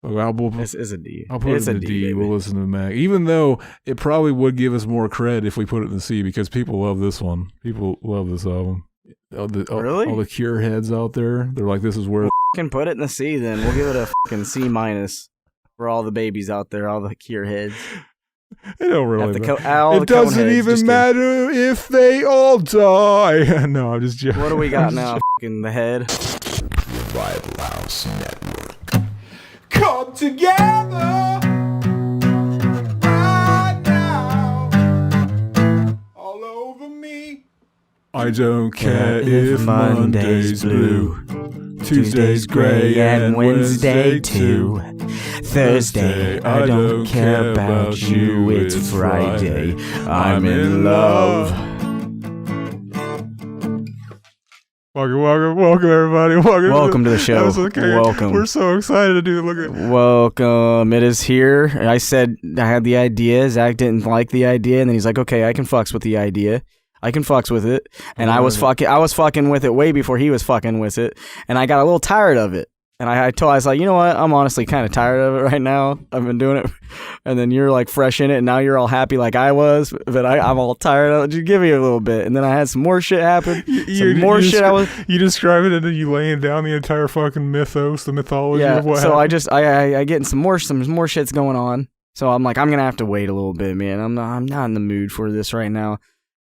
This is a D. I'll put it in the D. baby. We'll listen to Mac. Even though it probably would give us more cred if we put it in the C because people love this one. People love this album. Really? All the Cure heads out there, they're like, this is where... Can put it in the C then. We'll give it a fucking C- for all the babies out there, all the Cure heads. It don't really matter. It doesn't even matter if they all die. No, I'm just joking. What do we got now? Fucking the head. Rival House Network. Come together right now, all over me. I don't care if Monday's blue, Tuesday's gray, and Wednesday too. Thursday, I don't care about you. It's Friday. I'm in love. Welcome, everybody. Welcome to the show. Welcome. We're so excited to do. Look at. Welcome. It is here. I said I had the idea. Zach didn't like the idea, and then he's like, "Okay, I can fucks with the idea. I can fucks with it." And I was fucking with it way before he was fucking with it, and I got a little tired of it. And I was like, you know what? I'm honestly kind of tired of it right now. I've been doing it. And then you're like fresh in it. And now you're all happy like I was. But I'm all tired of it. Just give me a little bit. And then I had some more shit happen. You describe it and then you laying down the entire fucking mythos, the mythology of what happened. So I get some more shit's going on. So I'm like, I'm going to have to wait a little bit, man. I'm not in the mood for this right now. And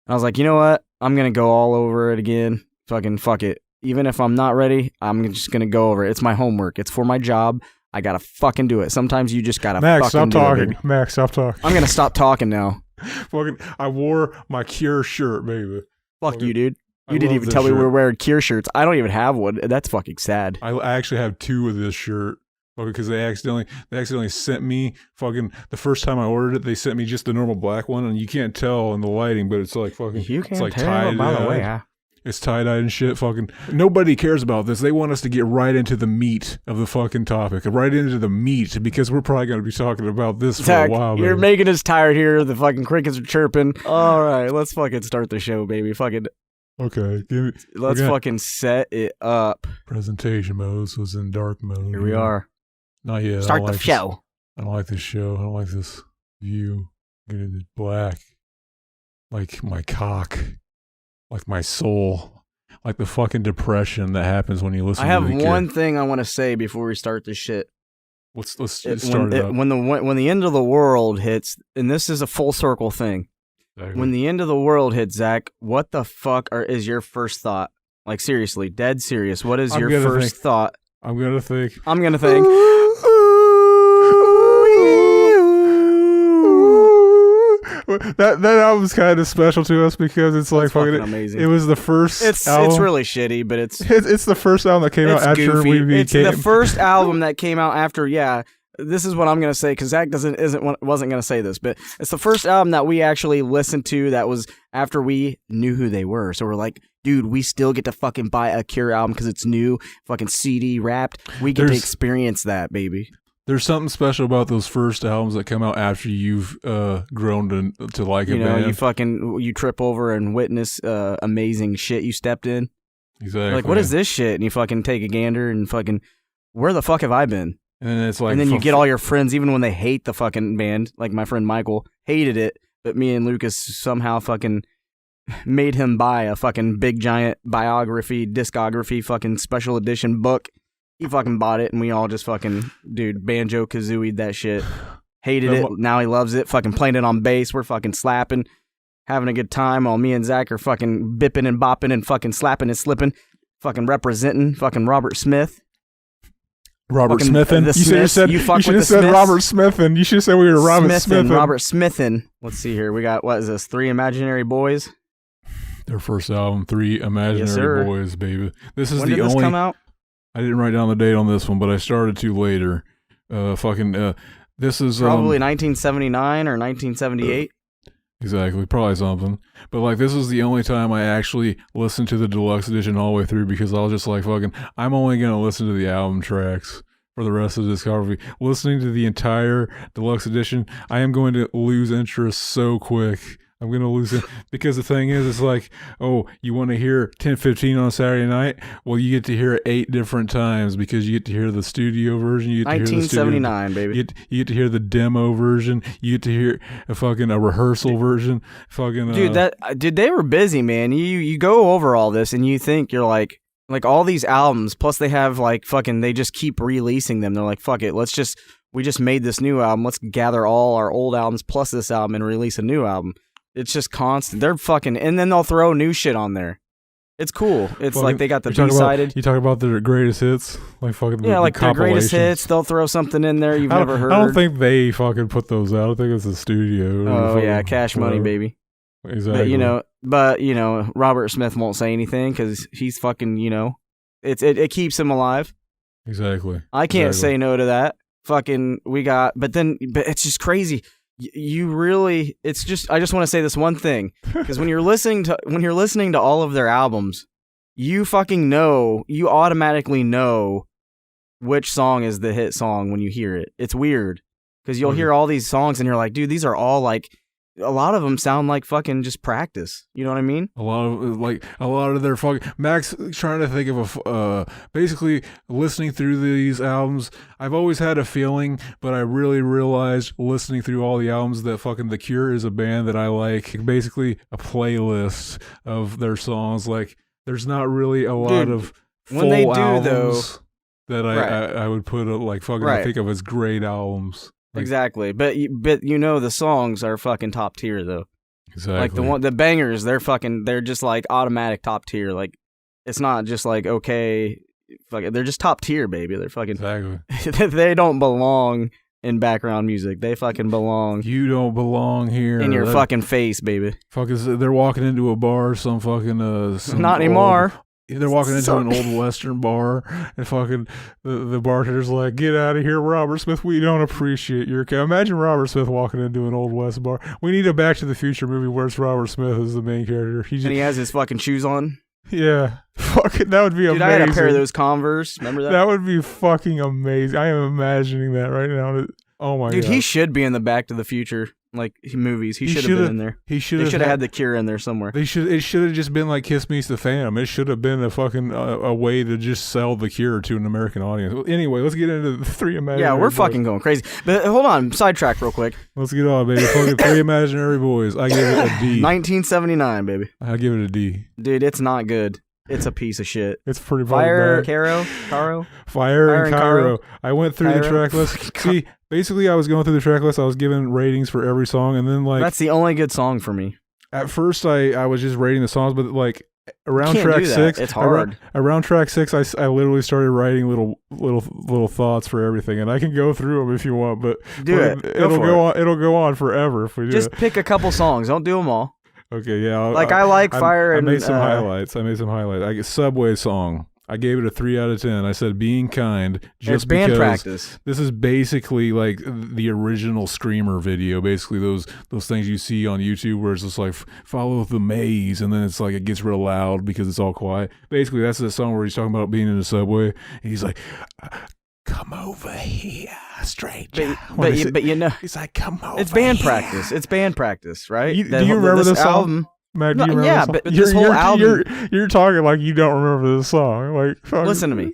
I was like, you know what? I'm going to go all over it again. Fucking fuck it. Even if I'm not ready, I'm just going to go over it. It's my homework. It's for my job. I got to fucking do it. Sometimes you just got to fucking do it. Max, stop talking. I'm going to stop talking now. I wore my Cure shirt, baby. Fuck you, dude. You didn't even tell me we were wearing Cure shirts. I don't even have one. That's fucking sad. I actually have two of this shirt. Because they accidentally sent me fucking the first time I ordered it. They sent me just the normal black one, and you can't tell in the lighting, but it's like fucking. You can't it's like tell, by the way. It's tie-dyed and shit. Fucking nobody cares about this. They want us to get right into the meat of the fucking topic, right into the meat, because we're probably going to be talking about this Zach, for a while. You're making us tired here. The fucking crickets are chirping. All right, let's fucking start the show, baby. Fucking. Okay, let's fucking set it up. Presentation mode was in dark mode. Here we are. Not yet. Start the show. I don't like this show. I don't like this view. Get into black, like my cock. Like my soul, like the fucking depression that happens when you listen. I have one thing I want to say before we start this shit. Let's start it up. When the end of the world hits, and this is a full circle thing. Exactly. When the end of the world hits, Zach, what the fuck is your first thought? Like seriously, dead serious. What is your first thought? I'm gonna think. That album's kind of special to us because it's like fucking amazing. It was the first. Album. It's really shitty, but it's the first album that came out after goofy. we became. It's the first album that came out after. Yeah, this is what I'm gonna say because Zach wasn't gonna say this, but it's the first album that we actually listened to that was after we knew who they were. So we're like, dude, we still get to fucking buy a Cure album because it's new, fucking CD wrapped. We get to experience that, baby. There's something special about those first albums that come out after you've grown to like a band. You trip over and witness amazing shit you stepped in. Exactly. You're like, what is this shit? And you fucking take a gander and fucking, where the fuck have I been? And then it's like, and then you get all your friends, even when they hate the fucking band. Like my friend Michael hated it, but me and Lucas somehow fucking made him buy a fucking big giant discography, fucking special edition book. He fucking bought it, and we all just fucking, dude, banjo kazooie'd that shit. Hated it. Now he loves it. Fucking playing it on bass. We're fucking slapping, having a good time while me and Zach are fucking bipping and bopping and fucking slapping and slipping. Fucking representing fucking Robert Smith. Robert Smithin. You should have said Robert Smithin. You should have said we were Robert Smithin. Robert Smithin. Let's see here. We got, what is this, 3 Imaginary Boys? Their first album, 3 Imaginary Boys, baby. This is when did this come out? I didn't write down the date on this one, but I started to later. This is probably 1979 or 1978. Exactly, probably something. But like, this is the only time I actually listened to the deluxe edition all the way through because I was just like, fucking, I'm only gonna listen to the album tracks for the rest of the discography. Listening to the entire deluxe edition, I am going to lose interest so quick. I'm going to lose it. Because the thing is, it's like, oh, you want to hear 10:15 on Saturday night? Well, you get to hear it 8 different times because you get to hear the studio version. You get to hear the 1979, baby. You get to hear the demo version. You get to hear a rehearsal version. Dude, they were busy, man. You go over all this and you think you're like all these albums, plus they have like fucking, they just keep releasing them. They're like, fuck it, we just made this new album. Let's gather all our old albums plus this album and release a new album. It's just constant. They're fucking, and then they'll throw new shit on there. It's cool. It's like they got the B-sided. You talk about their greatest hits, like fucking like their greatest hits. They'll throw something in there you've never heard. I don't think they fucking put those out. I think it's the studio. Oh yeah, cash money, baby. Exactly. But Robert Smith won't say anything because he's fucking, it keeps him alive. Exactly. I can't say no to that. Fucking, but it's just crazy. I just want to say this one thing, because when you're listening to all of their albums, you automatically know which song is the hit song when you hear it. It's weird because you'll hear all these songs and you're like, dude, these are all like, a lot of them sound like fucking just practice. You know what I mean? A lot of their fucking Max trying to think of basically listening through these albums. I've always had a feeling, but I really realized listening through all the albums that fucking The Cure is a band that I like. Basically a playlist of their songs. Like there's not really a lot of full albums that I would put I think of as great albums. Exactly, but the songs are fucking top tier though. Exactly, like the bangers, they're just like automatic top tier. Like it's not just like okay, they're just top tier, baby. They're fucking exactly. They don't belong in background music. They fucking belong. You don't belong here in your fucking face, baby. They're walking into a bar, some fucking not anymore. They're walking into an old Western bar, and fucking the bartender's like, "Get out of here, Robert Smith. We don't appreciate your." Imagine Robert Smith walking into an old West bar. We need a Back to the Future movie where it's Robert Smith as the main character. And he has his fucking shoes on. Yeah, fucking that would be amazing. I had a pair of those Converse. Remember that? That would be fucking amazing. I am imagining that right now. Oh my god, dude, he should be in the Back to the Future movies. He should have been in there. They should have had The Cure in there somewhere. It should have just been like Kiss Meets the Phantom. It should have been a fucking a way to just sell The Cure to an American audience. Anyway, let's get into the Three Imaginary Boys. Yeah, we're fucking going crazy. But hold on, sidetrack real quick. Let's get on, baby. Fucking Three Imaginary Boys. I give it a D. 1979, baby. I give it a D. Dude, it's not good. It's a piece of shit. It's pretty Fire, bad. Caro? Fire and Cairo. I went through the track list. See, basically I was going through the track list. I was giving ratings for every song, and then that's the only good song for me. At first I was just rating the songs, but like around track 6, it's hard. Around track 6, I literally started writing little thoughts for everything, and I can go through them if you want, but it'll go on forever if we do just pick a couple songs. Don't do them all. Okay, yeah. I like Fire and... I made some highlights. I get Subway song. I gave it a 3 out of 10. I said Being Kind just because band practice. This is basically like the original Screamer video. Basically those things you see on YouTube where it's just like follow the maze, and then it's like it gets real loud because it's all quiet. Basically that's the song where he's talking about being in the subway, and he's like, come over here, stranger. But he's like, come over. It's band practice. It's band practice, right? Do you remember this album? Matt, do you remember this song? But this whole album... You're talking like you don't remember this song. Like, listen to me.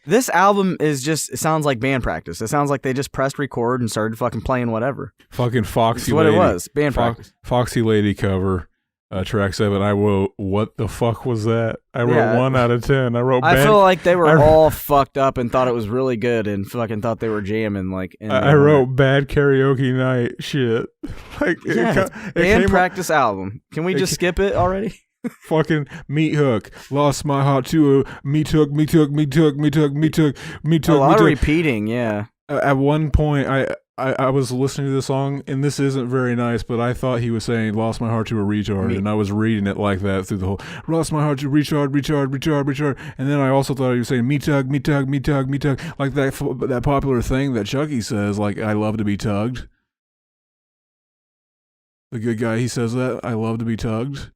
This album it sounds like band practice. It sounds like they just pressed record and started fucking playing whatever. Fucking Foxy Lady. That's what it was, band practice. Foxy Lady cover. Track 7, I wrote, what the fuck was that? I wrote 1 out of 10. I feel like they were all fucked up and thought it was really good and fucking thought they were jamming. I wrote Bad Karaoke Night shit. Band practice album. Can we just skip it already? Fucking Meat Hook. Lost my heart to a Meat Hook. A lot of repeating, yeah. At one point, I was listening to the song, and this isn't very nice, but I thought he was saying lost my heart to a retard, and I was reading it like that through the whole lost my heart to retard, and then I also thought he was saying me tug, like that popular thing that Chucky says, like, I love to be tugged. The good guy, he says that, I love to be tugged.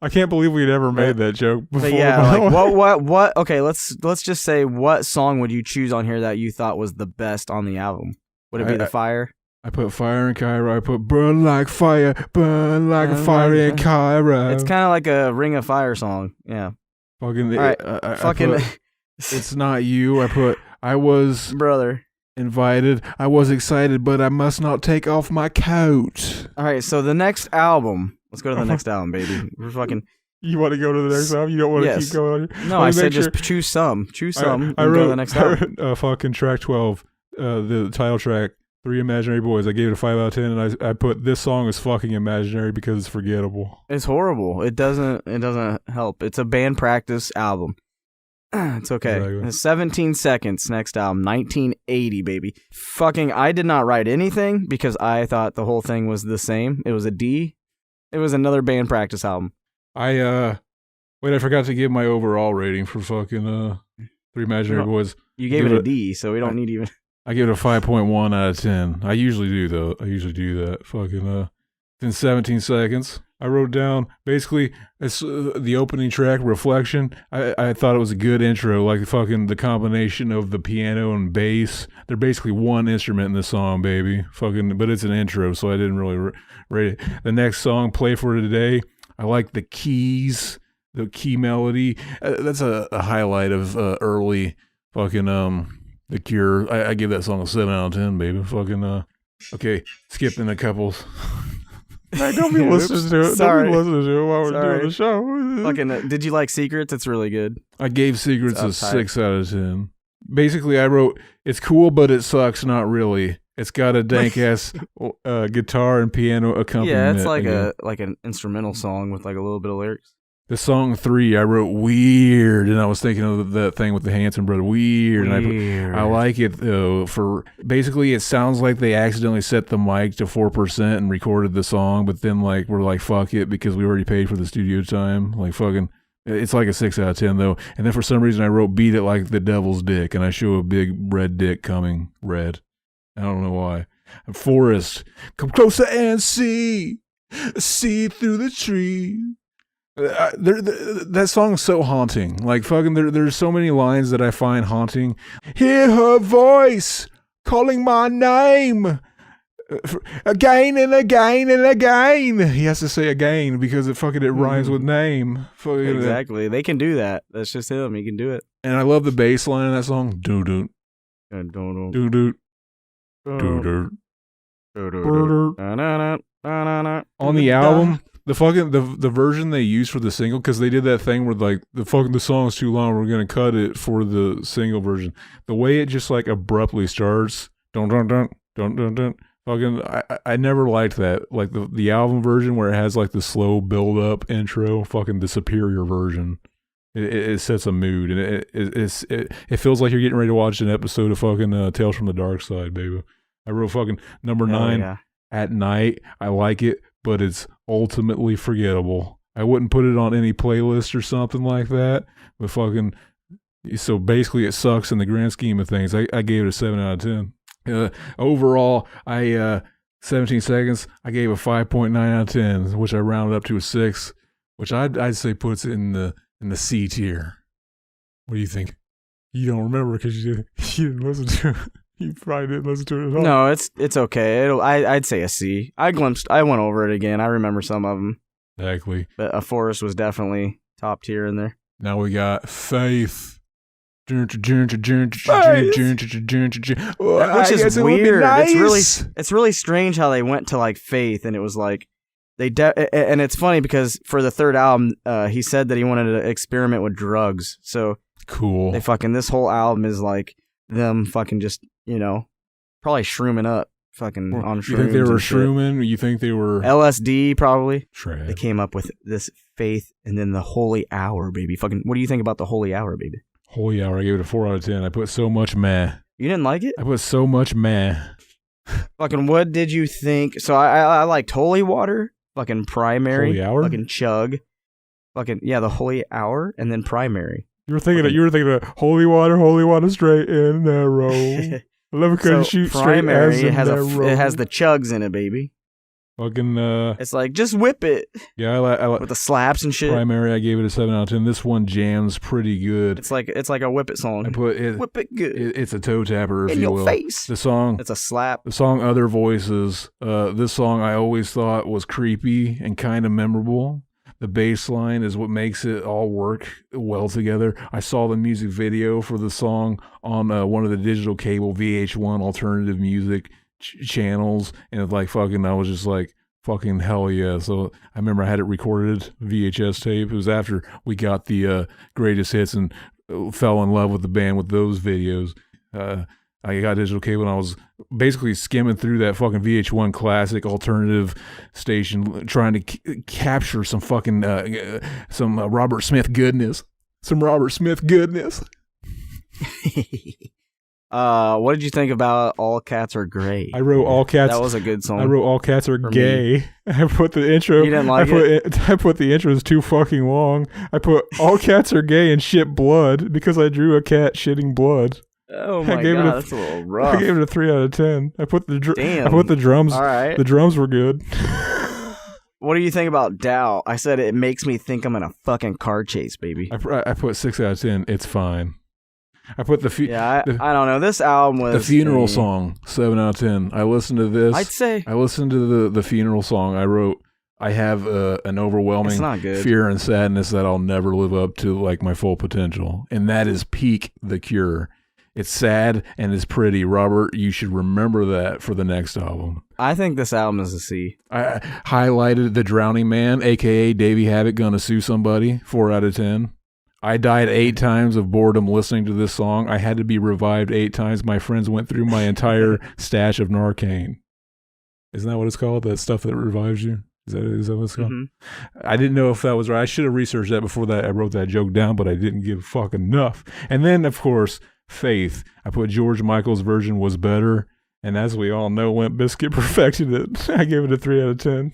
I can't believe we'd ever made that joke before. But yeah, like, what? Okay, let's just say, what song would you choose on here that you thought was the best on the album? Would it be The Fire? I put fire in Cairo. I put burn like fire a fire in Cairo. It's kind of like a Ring of Fire song. Yeah. Fucking. All right. I put, it's not you. I was brother invited. I was excited, but I must not take off my coat. All right. So the next album. Let's go to the next album, baby. We're fucking. You want to go to the next album? You don't want to keep going? No, I said just choose some. Choose some. I wrote go to the next album. Fucking track 12, the title track, 3 Imaginary Boys. I gave it a 5 out of 10, and I put this song is fucking imaginary because it's forgettable. It's horrible. It doesn't help. It's a band practice album. It's okay. Exactly. 17 Seconds, next album, 1980, baby. Fucking, I did not write anything because I thought the whole thing was the same. It was a D. It was another band practice album. I forgot to give my overall rating for fucking 3 Imaginary Boys. You gave it a D, so we don't need even. I give it a 5.1 out of 10. I usually do though. I usually do that. Fucking in 17 seconds. I wrote down basically it's the opening track, Reflection. I thought it was a good intro, like fucking the combination of the piano and bass. They're basically one instrument in the song, baby. Fucking, but it's an intro, so I didn't really rate it. The next song, Play for Today. I like the keys, the key melody. That's a highlight of early fucking The Cure. I give that song a 7 out of 10, baby. Fucking okay, skipping a couple. Don't be listening to it. Sorry. Don't be listening to it while we're doing the show. Fucking, did you like Secrets? It's really good. I gave Secrets a 6 out of 10. Basically, I wrote, it's cool, but it sucks, not really. It's got a dank-ass guitar and piano accompaniment. Yeah, it's like an instrumental song with like a little bit of lyrics. The song 3, I wrote Weird, and I was thinking of that thing with the Hanson brother, Weird. And I like it, though, for basically it sounds like they accidentally set the mic to 4% and recorded the song, but then like we're like, fuck it, because we already paid for the studio time. Like fucking, it's like a 6 out of 10, though. And then for some reason I wrote Beat It Like the Devil's Dick, and I show a big red dick coming, red. I don't know why. Forest, come closer and see through the tree. That song's so haunting. Like fucking, there's so many lines that I find haunting. Hear her voice calling my name again and again and again. He has to say again because it rhymes with name. Exactly. They can do that. That's just him. He can do it. And I love the bass line in that song. Doo doo. Doo doo. Doo doo. On the album. The version they used for the single, because they did that thing where like the song's too long, we're gonna cut it for the single version. The way it just like abruptly starts, dun dun dun dun dun dun. Fucking, I never liked that. Like the album version where it has like the slow build up intro. Fucking the superior version. It sets a mood, and it feels like you're getting ready to watch an episode of fucking Tales from the Dark Side, baby. I wrote fucking number 9 At Night. I like it, but it's ultimately forgettable. I wouldn't put it on any playlist or something like that. But fucking, so basically it sucks in the grand scheme of things. I gave it a 7 out of 10. Overall, 17 seconds, I gave a 5.9 out of 10, which I rounded up to a 6, which I'd say puts it in the C tier. What do you think? You don't remember because you didn't listen to it. You probably didn't listen to it at all. No, it's okay. I'd say a C. I went over it again. I remember some of them. Exactly. But A Forest was definitely top tier in there. Now we got Faith. Which is weird. Nice. It's really strange how they went to like Faith, and it was like and it's funny because for the third album, he said that he wanted to experiment with drugs. So cool. They fucking, this whole album is like them fucking just, probably shrooming up, fucking on shrooms. You think they were shrooming? You think they were LSD? Probably. Shred. They came up with this Faith, and then the Holy Hour, baby. Fucking, what do you think about the Holy Hour, baby? Holy Hour, I gave it a 4 out of 10. I put so much meh. You didn't like it? I put so much meh. Fucking, what did you think? So I liked Holy Water, fucking Primary, Holy Hour? fucking Chug, fucking the Holy Hour, and then Primary. You were thinking of holy water straight and narrow. I love it because you shoot straight as Primary, it has the chugs in it, baby. Fucking It's like just whip it yeah, I like with the slaps and shit. Primary. I gave it a 7 out of 10. This one jams pretty good. It's like a whip it song. I put it. Whip it good It's a toe tapper, if in you your will. face. The song. It's a slap. The song Other Voices. This song I always thought was creepy and kind of memorable. The bass line is what makes it all work well together. I saw the music video for the song on one of the digital cable VH1 alternative music channels, and like fucking, I was just like, fucking hell yeah. So I remember I had it recorded VHS tape. It was after we got the greatest hits and fell in love with the band with those videos. I got digital cable and I was basically skimming through that fucking VH1 classic alternative station trying to capture some fucking some Robert Smith goodness. Some Robert Smith goodness. What did you think about All Cats Are Gray? I wrote All Cats. That was a good song. I wrote All Cats Are Gay. I put the intro. You didn't like it? I put the intro is too fucking long. I put All Cats Are Gay and shit blood because I drew a cat shitting blood. Oh my god, that's a little rough. I gave it a 3 out of 10. I put the Damn. I put the drums. All right. The drums were good. What do you think about Doubt? I said it makes me think I'm in a fucking car chase, baby. I put 6 out of 10. It's fine. I put I don't know. This album was the funeral song, 7 out of 10. I listened to this. I'd say I listened to the funeral song. I wrote, I have an overwhelming fear and sadness that I'll never live up to like my full potential, and that is peak The Cure. It's sad and it's pretty. Robert, you should remember that for the next album. I think this album is a C. I highlighted The Drowning Man, a.k.a. Davey Havoc Gonna Sue Somebody, 4 out of 10. I died 8 times of boredom listening to this song. I had to be revived 8 times. My friends went through my entire stash of Narcan. Isn't that what it's called? That stuff that revives you? Is that what it's called? Mm-hmm. I didn't know if that was right. I should have researched that before that I wrote that joke down, but I didn't give a fuck enough. And then, of course, Faith. I put George Michael's version was better, and as we all know, Limp Bizkit perfected it. I gave it a 3 out of 10.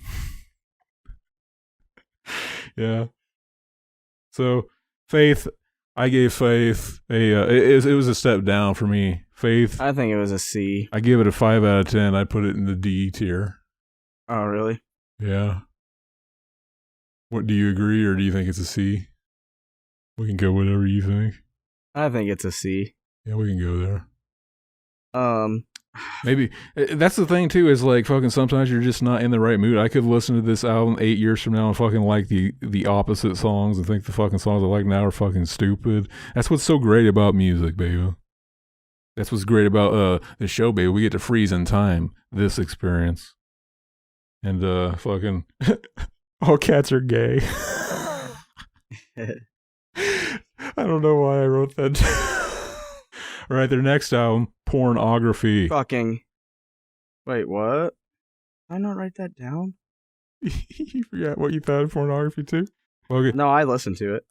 Yeah. So, Faith, I gave Faith it was a step down for me. Faith. I think it was a C. I give it a 5 out of 10. I put it in the D tier. Oh, really? Yeah. What, do you agree, or do you think it's a C? We can go whatever you think. I think it's a C. Yeah, we can go there. Maybe that's the thing too. Is like fucking sometimes you're just not in the right mood. I could listen to this album 8 years from now and fucking like the opposite songs and think the fucking songs I like now are fucking stupid. That's what's so great about music, baby. That's what's great about the show, baby. We get to freeze in time this experience. And fucking all cats are gay. I don't know why I wrote that. All right, their next album, Pornography. Fucking. Wait, what? Did I not write that down? You forgot what you thought of Pornography too? Okay. No, I listened to it.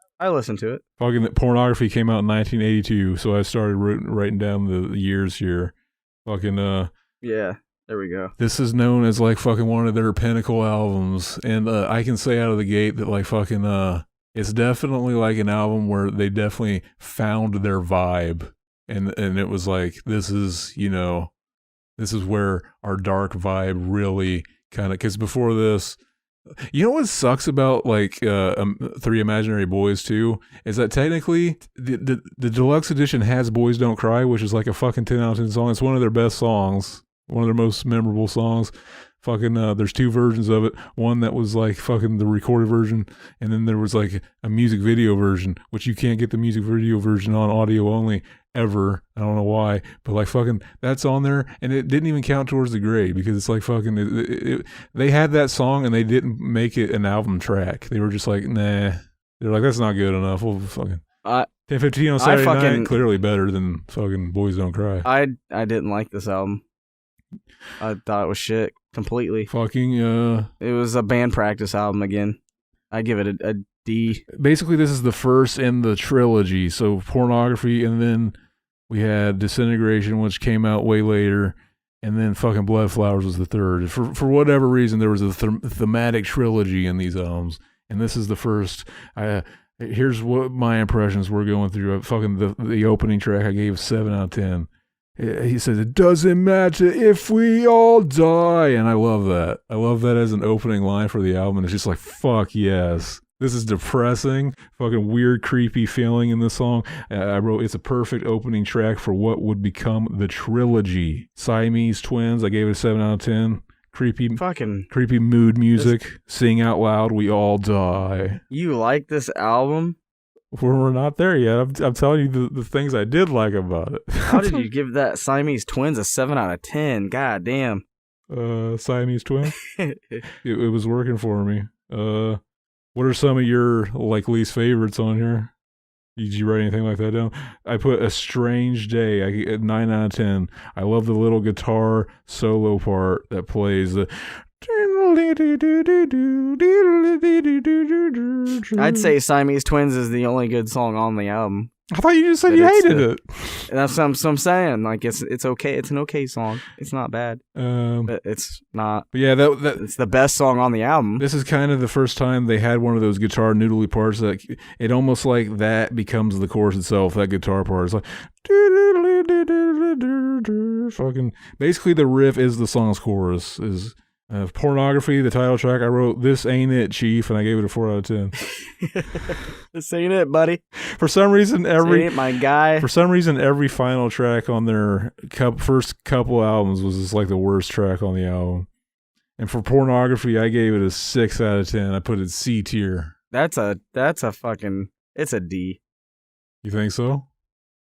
Fucking Pornography came out in 1982, so I started writing down the years here. Fucking yeah, there we go. This is known as like fucking one of their pinnacle albums, and I can say out of the gate that like fucking it's definitely like an album where they definitely found their vibe. And it was like, this is where our dark vibe really kind of, because before this, you know what sucks about like Three Imaginary Boys too, is that technically the deluxe edition has Boys Don't Cry, which is like a fucking 10 out of 10 song. It's one of their best songs, one of their most memorable songs. Fucking there's 2 versions of it. One that was like fucking the recorded version, and then there was like a music video version, which you can't get the music video version on audio only ever. I don't know why, but like fucking that's on there, and it didn't even count towards the grade because it's like fucking they had that song and they didn't make it an album track. They were just like, nah. They're like, that's not good enough. We'll fucking 10:15 on Saturday night, clearly better than fucking Boys Don't Cry. I didn't like this album. I thought it was shit completely. Fucking it was a band practice album again. I give it a D. Basically, this is the first in the trilogy. So Pornography, and then we had Disintegration, which came out way later, and then fucking Blood Flowers was the third. For whatever reason, there was a thematic trilogy in these albums, and this is the first. Here's what my impressions were going through. Fucking the opening track I gave 7 out of 10. He says, it doesn't matter if we all die. And I love that. I love that as an opening line for the album. And it's just like, fuck yes. This is depressing, fucking weird, creepy feeling in this song. I wrote, it's a perfect opening track for what would become the trilogy. Siamese Twins, I gave it a 7 out of 10. Creepy mood music. Sing out loud, we all die. You like this album? We're not there yet. I'm telling you the things I did like about it. How did you give that Siamese Twins a 7 out of 10? God damn. Siamese Twins? it was working for me. What are some of your least favorites on here? Did you write anything like that down? I put A Strange Day. I get 9 out of 10. I love the little guitar solo part that plays. I'd say Siamese Twins is the only good song on the album. I thought you just said you hated it. That's what I'm saying. Like it's okay. It's an okay song. It's not bad. But it's not. But yeah, that it's the best song on the album. This is kind of the first time they had one of those guitar noodly parts that it almost like that becomes the chorus itself. That guitar part is like fucking. Basically, the riff is the song's chorus. Is Pornography, the title track. I wrote, "This ain't it, Chief," and I gave it a 4 out of 10. This ain't it, buddy. For some reason, my guy. For some reason, every final track on their first couple albums was just like the worst track on the album. And for Pornography, I gave it a 6 out of 10. I put it C tier. That's a fucking. It's a D. You think so?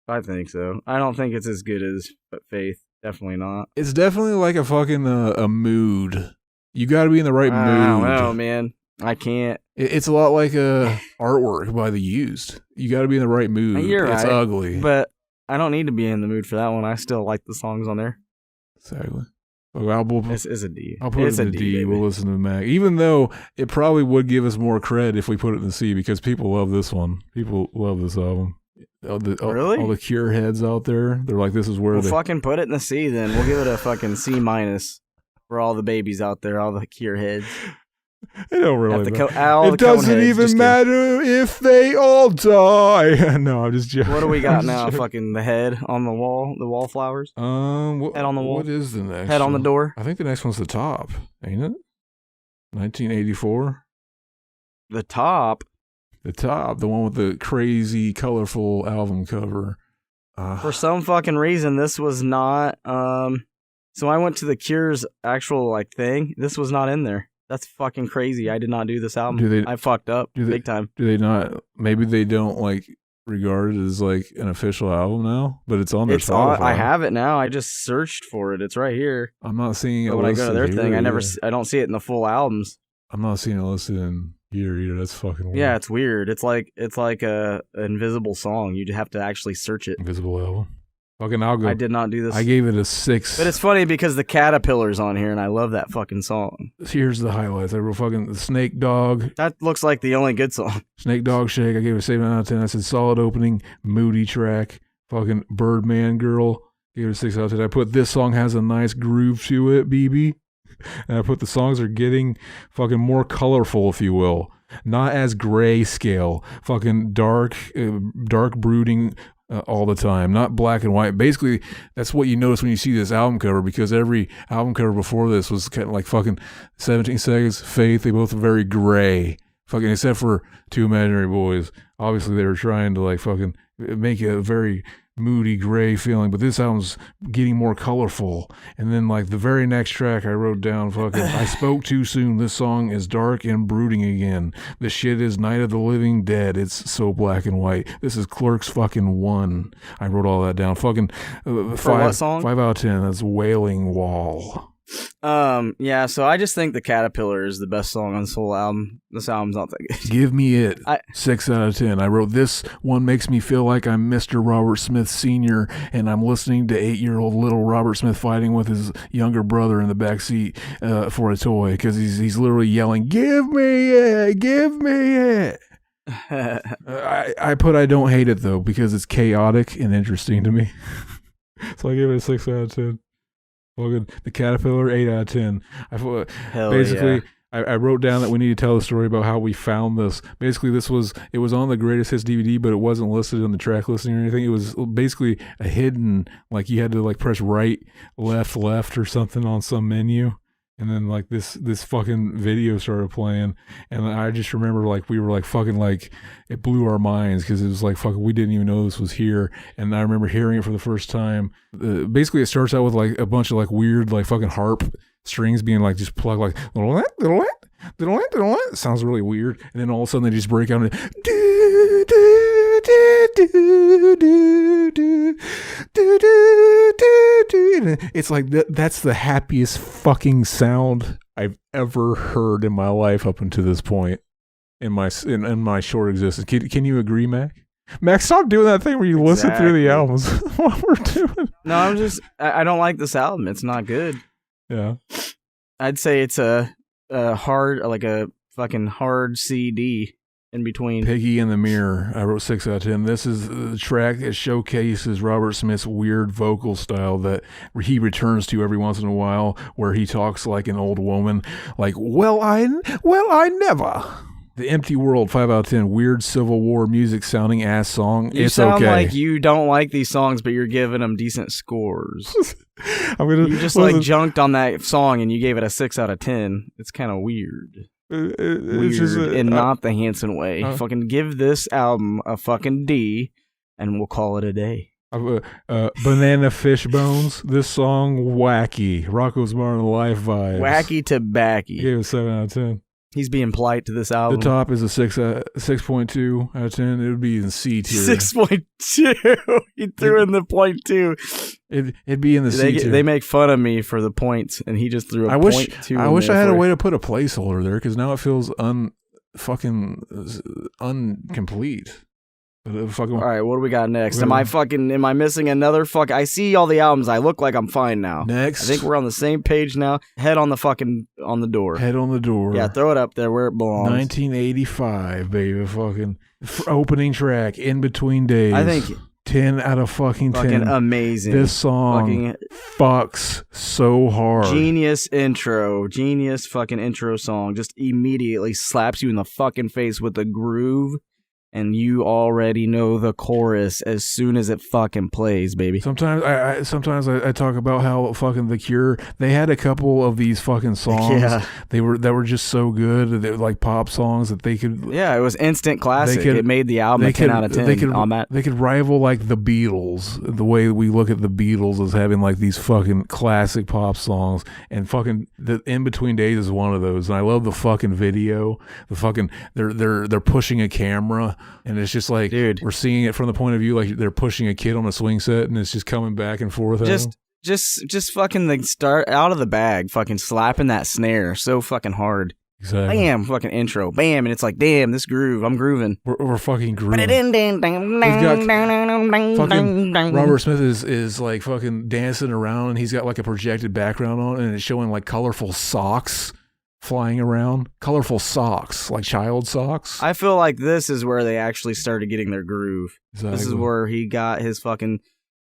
I think so. I don't think it's as good as Faith. Definitely not. It's definitely like a fucking a mood. You got to be in the right mood. I don't know, man. I can't. It's a lot like artwork by The Used. You got to be in the right mood. It's ugly, but I don't need to be in the mood for that one. I still like the songs on there. Exactly. This is a D. I'll put it in the D. We'll listen to the Mac. Even though it probably would give us more cred if we put it in the C, because people love this one. People love this album. Really? All the Cure heads out there, they're like, this is where we'll fucking put it in the C then. We'll give it a fucking C- for all the babies out there, all the Cure heads. It don't really matter. It doesn't even matter if they all die. No, I'm just joking. What do we got now? Fucking the head on the wall, the wallflowers? Head on the wall. What is the next Head on the door? I think the next one's the top, ain't it? 1984. The top? The top, the one with the crazy, colorful album cover. For some fucking reason, this was not. So I went to the Cure's actual thing. This was not in there. That's fucking crazy. I did not do this album. I fucked up big time. Do they not? Maybe they don't regard it as an official album now, but it's on their Spotify. I have it now. I just searched for it. It's right here. I'm not seeing it. But when I go to their thing, I don't see it in the full albums. I'm not seeing it listed in here either. That's fucking weird. Yeah, it's weird. It's like a invisible song. You have to actually search it. Invisible album. Fucking, I'll go. I did not do this. I gave it a 6. But it's funny because the Caterpillar's on here, and I love that fucking song. Here's the highlights. I wrote fucking the Snake Dog. That looks like the only good song. Snake Dog Shake. I gave it a 7 out of 10. I said solid opening, moody track. Fucking Birdman Girl. Gave it a 6 out of 10. I put this song has a nice groove to it, BB. And I put the songs are getting fucking more colorful, if you will. Not as grayscale. Fucking dark brooding all the time. Not black and white. Basically, that's what you notice when you see this album cover, because every album cover before this was kind of like fucking 17 Seconds, Faith. They both are very gray. Fucking, except for Two Imaginary Boys. Obviously, they were trying to fucking make a very moody gray feeling, but this album's getting more colorful. And then the very next track I wrote down, fucking I spoke too soon. This song is dark and brooding again. The shit is Night of the Living Dead. It's so black and white. This is Clerks fucking 1. I wrote all that down. Fucking 5 out of 10. That's Wailing Wall. Yeah, so I just think the Caterpillar is the best song on this whole album. This album's not that good. Give me it. 6 out of 10. I wrote, this one makes me feel like I'm Mr. Robert Smith Sr. and I'm listening to 8-year-old little Robert Smith fighting with his younger brother in the backseat for a toy, because he's literally yelling, give me it, give me it. I don't hate it though, because it's chaotic and interesting to me. So I gave it a 6 out of 10. The Caterpillar, 8 out of 10. I wrote down that we need to tell the story about how we found this. Basically, it was on the Greatest Hits DVD, but it wasn't listed in the track listing or anything. It was basically a hidden, like you had to like press right, left or something on some menu. And then like this fucking video started playing, and I just remember like we were like fucking like it blew our minds because it was like fucking we didn't even know this was here. And I remember hearing it for the first time. Basically, it starts out with like a bunch of like weird like fucking harp strings being like just plugged like it sounds really weird, and then all of a sudden they just break out and it's like that's the happiest fucking sound I've ever heard in my life up until this point in my short existence. Can you agree, Mac? Mac, stop doing that thing where you listen through the albums while we're doing. No, I don't like this album. It's not good. Yeah, I'd say it's a hard, like a fucking hard CD in between. Piggy in the Mirror. I wrote 6 out of 10. This is the track that showcases Robert Smith's weird vocal style that he returns to every once in a while, where he talks like an old woman, like, well, I never. The Empty World, 5 out of 10. Weird Civil War music sounding ass song. You it's sound okay. like you don't like these songs, but you're giving them decent scores. You just listen, like junked on that song and you gave it a 6 out of 10. It's kind of weird. Weird in not the Hanson way. Fucking give this album a fucking D, and we'll call it a day. Banana Fish Bones. This song, wacky. Rocco's Modern Life vibes. Wacky to backy. Gave it 7 out of 10. He's being polite to this album. The top is a 6.2 out of 10. It would be in C tier. 6.2. He threw in the 0.2. It'd be in the C tier. They make fun of me for the points, and he just threw a 0.2. I wish I had a way to put a placeholder there, because now it feels fucking incomplete. All right, what do we got next? Am I missing another fuck? I see all the albums. I look like I'm fine now. Next. I think we're on the same page now. Head on the door. Head on the door. Yeah, throw it up there where it belongs. 1985, baby. Fucking opening track, In Between Days. I think 10 out of fucking 10. Fucking amazing. This song fucks so hard. Genius fucking intro song. Just immediately slaps you in the fucking face with the groove. And you already know the chorus as soon as it fucking plays, baby. Sometimes I talk about how fucking The Cure, they had a couple of these fucking songs that were just so good. They were like pop songs that they could. Yeah, it was instant classic. It made the album a 10 out of 10 on that. They could rival like the Beatles. The way we look at the Beatles as having like these fucking classic pop songs, and fucking the In Between Days is one of those. And I love the fucking video. The fucking they're pushing a camera. And it's just like, dude, we're seeing it from the point of view like they're pushing a kid on a swing set, and it's just coming back and forth. Just fucking the start out of the bag, fucking slapping that snare so fucking hard. Exactly. Bam, fucking intro, bam, and it's like, damn, this groove, I'm grooving. We're fucking grooving. Fucking Robert Smith is like fucking dancing around, and he's got like a projected background on, and it's showing like colorful socks flying around. Colorful socks, like child socks. I feel like this is where they actually started getting their groove. Exactly. This is where he got his fucking,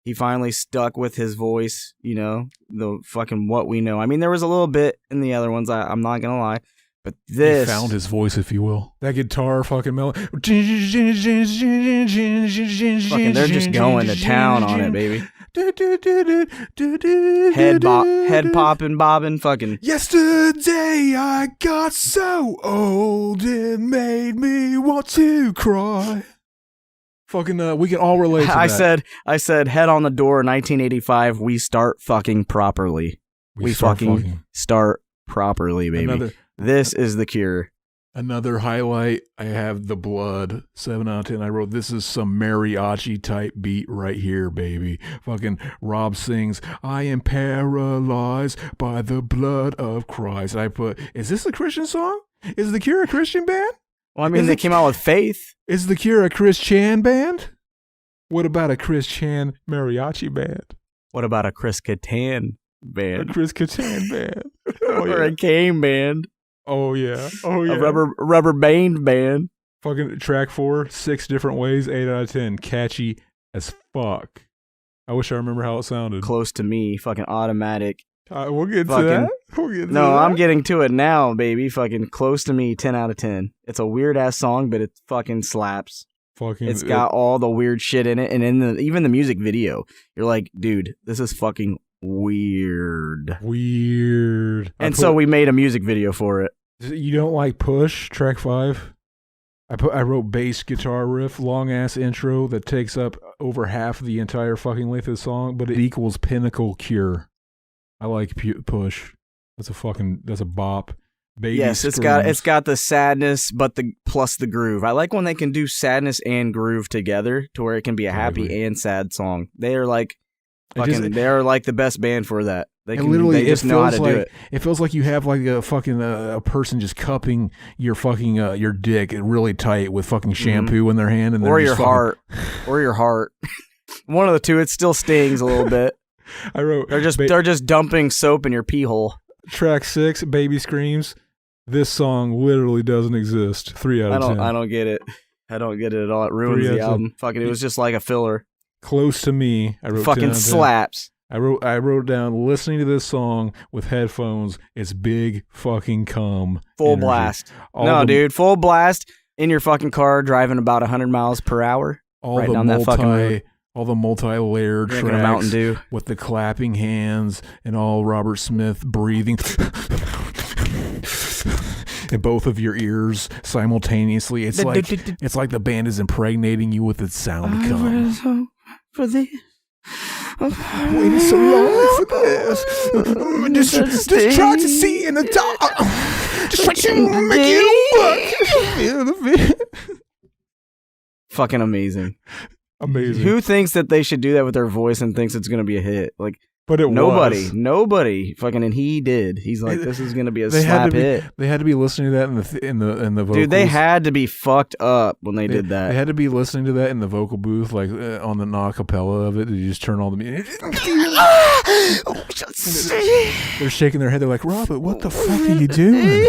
he finally stuck with his voice, you know, the fucking What We Know. I mean, there was a little bit in the other ones, I'm not gonna lie, but this... He found his voice, if you will. That guitar fucking melody. Fucking, they're just going to town on it, baby. Head popping, bobbing, fucking. Yesterday I got so old it made me want to cry. Fucking, we can all relate to that. I said, head on the door, 1985. We start fucking properly. We fucking start properly, baby. This is The Cure. Another highlight, I have The Blood, 7 out of 10. I wrote, this is some mariachi type beat right here, baby. Fucking Rob sings, I am paralyzed by the blood of Christ. I put, is this a Christian song? Is The Cure a Christian band? Well, I mean, they came out with Faith. Is The Cure a Chris Chan band? What about a Chris Chan mariachi band? What about a Chris Kattan band? A Chris Kattan band. Or a Kane band. Oh yeah. A rubber band band. Fucking track 4, 6 different ways, 8 out of 10. Catchy as fuck. I wish I remember how it sounded. Close to Me, fucking automatic. We'll get to Fucking- that. We'll get to No, that. I'm getting to it now, baby. Fucking Close to Me, 10 out of 10. It's a weird ass song, but it fucking slaps. Fucking. It's got all the weird shit in it, and even the music video, you're like, dude, this is fucking weird. Weird. And so we made a music video for it. You don't like Push, track 5? I wrote bass guitar riff, long ass intro that takes up over half the entire fucking length of the song, but it equals Pinnacle Cure. I like Push. That's a bop. Baby Yes, it's got the sadness, but plus the groove. I like when they can do sadness and groove together to where it can be a happy and sad song. They are like they're like the best band for that. They just know how to do it. It feels like you have like a fucking a person just cupping your fucking your dick really tight with fucking shampoo in their hand, and or your heart, or your heart. One of the two. It still stings a little bit. I wrote they're just dumping soap in your pee hole. Track 6, Baby Screams. This song literally doesn't exist. 3 out of 10. I don't get it. I don't get it at all. It ruins the album. Fucking, it was just like a filler. Close to Me. I wrote fucking slaps. I wrote down listening to this song with headphones. It's big fucking cum. Full energy. blast. Dude, full blast in your fucking car driving about 100 miles per hour. All the multi-layered tracks a Mountain Dew with the clapping hands and all Robert Smith breathing in both of your ears simultaneously. It's like the band is impregnating you with its sound cum. For this. Waited so long for this. Just try to see in the dark. Just try to make it work. Fucking amazing. Amazing. Who thinks that they should do that with their voice and thinks it's going to be a hit? Like, but nobody fucking, and he did. He's like, this is going to be a slap hit. They had to be listening to that in the vocals. Dude, they had to be fucked up when they did that. They had to be listening to that in the vocal booth, like on the acapella of it. They just turn all the music. They're shaking their head. They're like, Robert, what the fuck are you doing?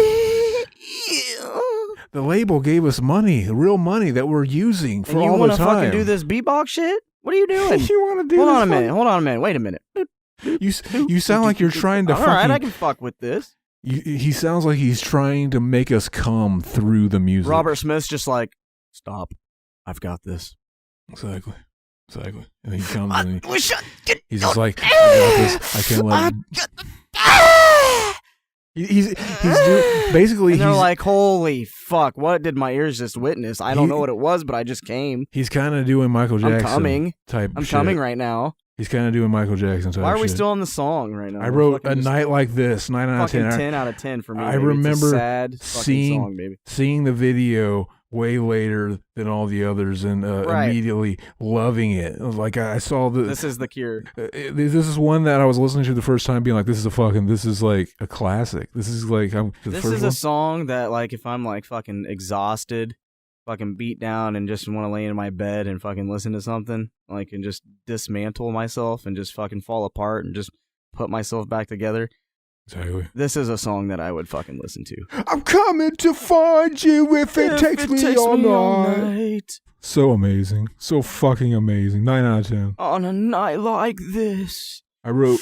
The label gave us money, real money that we're using for all the time. You want to fucking do this beatbox shit? What are you doing? You want to do Hold on a minute. Wait a minute. You sound like you're trying to all right, I can fuck with this. He sounds like he's trying to make us come through the music. Robert Smith's just like, stop. I've got this. Exactly. And he comes and he's just like, I got this. I can't let him. He's doing, basically. And they're like, holy fuck, what did my ears just witness? I don't know what it was, but I just came. He's kind of doing Michael Jackson. I'm coming right now. He's kind of doing Michael Jackson type. Why are we still on the song right now? I wrote A Night Like This, 9 out of 10. 10 out of 10 for me. I remember sad seeing the video way later than all the others and immediately loving it. Like I saw This is The Cure. This is one that I was listening to the first time, being like, this is like a classic. This is like a song that, like, if I'm like fucking exhausted, fucking beat down, and just want to lay in my bed and fucking listen to something, like, and just dismantle myself and just fucking fall apart and just put myself back together. Exactly. This is a song that I would fucking listen to. I'm coming to find you if it takes me all night. So amazing. So fucking amazing. 9 out of 10. On a night like this. I wrote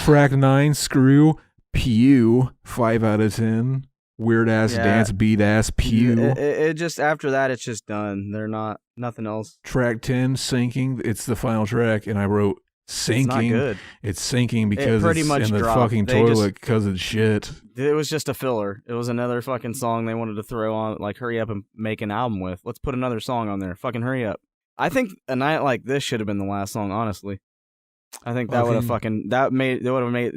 track 9, Screw, Pew, 5 out of 10. Weird ass dance beat ass Pew. It just, after that, it's just done. They're nothing else. Track 10, Sinking. It's the final track, and I wrote sinking. It's not good. It's sinking because it's in the fucking toilet because it's shit. It was just a filler. It was another fucking song they wanted to throw on, like, hurry up and make an album with. Let's put another song on there. Fucking hurry up. I think A Night Like This should have been the last song, honestly. I think that would have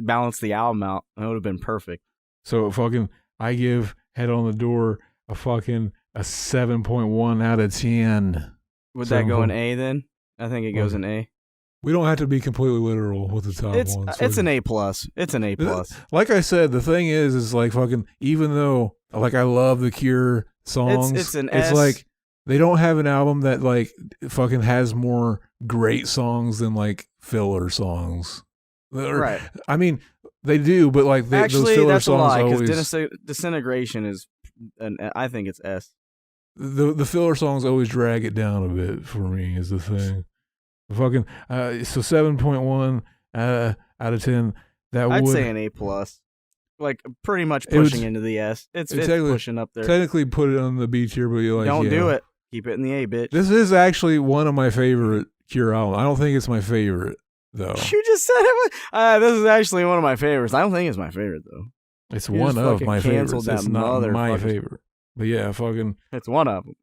balanced the album out. It would have been perfect. So fucking, I give Head on the Door a 7.1 out of 10. Would that go in A then? I think it goes in A. We don't have to be completely literal with the top ones. It's an A+. It's an A+. Like I said, the thing is like fucking, even though like I love the Cure songs, it's an S. It's like they don't have an album that like fucking has more great songs than like filler songs. Right. I mean, they do, but like those filler that's songs a lie, always. Disintegration is, I think it's S. The filler songs always drag it down a bit for me. Is the thing. Fucking so 7.1 out of 10. I'd say an A+. Like pretty much pushing into the S. It's pushing up there. Technically put it on the B tier, but you're like, don't do it. Keep it in the A, bitch. This is actually one of my favorite Cure albums. I don't think it's my favorite, though. You just said it was... this is actually one of my favorites. I don't think it's my favorite, though. It's one of my favorites. It's not my favorite. But yeah, fucking... It's one of them.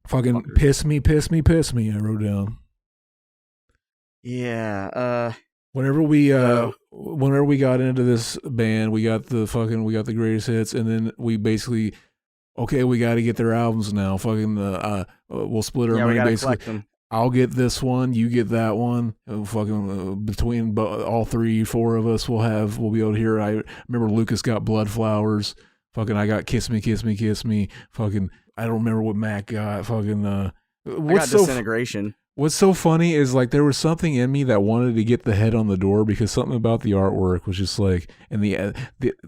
Fucking piss me, I wrote down. Yeah, Whenever we got into this band, we got the greatest hits, and then we basically... Okay, we got to get their albums now. Fucking, we'll split our money. Basically, I'll get this one, you get that one. Between all 4 of us, we'll be able to hear. I remember Lucas got Blood Flowers. Fucking, I got Kiss Me, Kiss Me, Kiss Me. Fucking, I don't remember what Mac got. Fucking, I got Disintegration. What's so funny is like there was something in me that wanted to get the head on the door because something about the artwork was just like, and the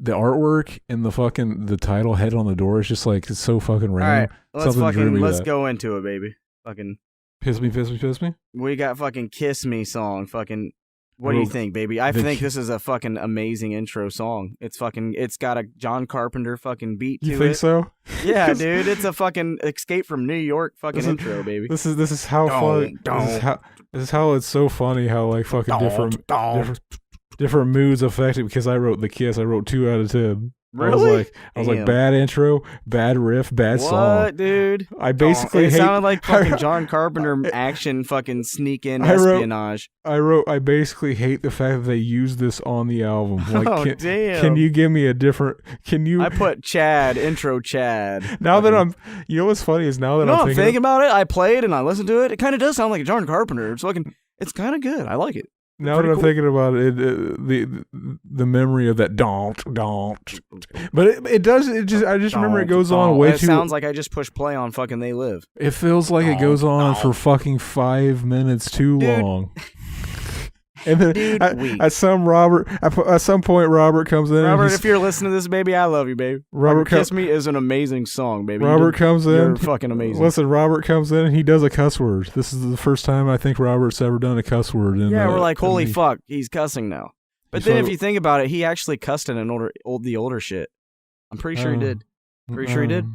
artwork and the title Head on the Door is just like, it's so fucking random. All right, let's go into it, baby. Fucking piss me. We got fucking Kiss Me song. Fucking, what do you think, baby? I think this is a fucking amazing intro song. It's got a John Carpenter fucking beat to it. You think so? Yeah, dude. It's a fucking Escape from New York fucking intro, baby. This is how funny. This is how it's so funny how like fucking different moods affect it. Because I wrote the Kiss. I wrote 2 out of 10. Really? I was like, bad intro, bad riff, bad song. What, dude? I basically it sounded like fucking John Carpenter action fucking sneak in espionage. I basically hate the fact that they used this on the album. Like, damn. Can you give me a different? I put Chad, intro Chad. Now that you know what's funny is now that I'm thinking about it, I played and I listened to it. It kind of does sound like a John Carpenter. It's kind of good. I like it. Now that I'm thinking about it, the memory of that don't, but it does. I just remember it goes on way too. It sounds like I just pushed play on fucking They Live. It feels like it goes on for fucking 5 minutes too long. And then at some point, Robert comes in. Robert, if you're listening to this, baby, I love you, baby. Robert Kiss Me is an amazing song, baby. Robert comes in. You're fucking amazing. Listen, Robert comes in and he does a cuss word. This is the first time I think Robert's ever done a cuss word. We're like, holy fuck, he's cussing now. But then if you think about it, he actually cussed in the older shit. I'm pretty sure he did. Pretty sure he did.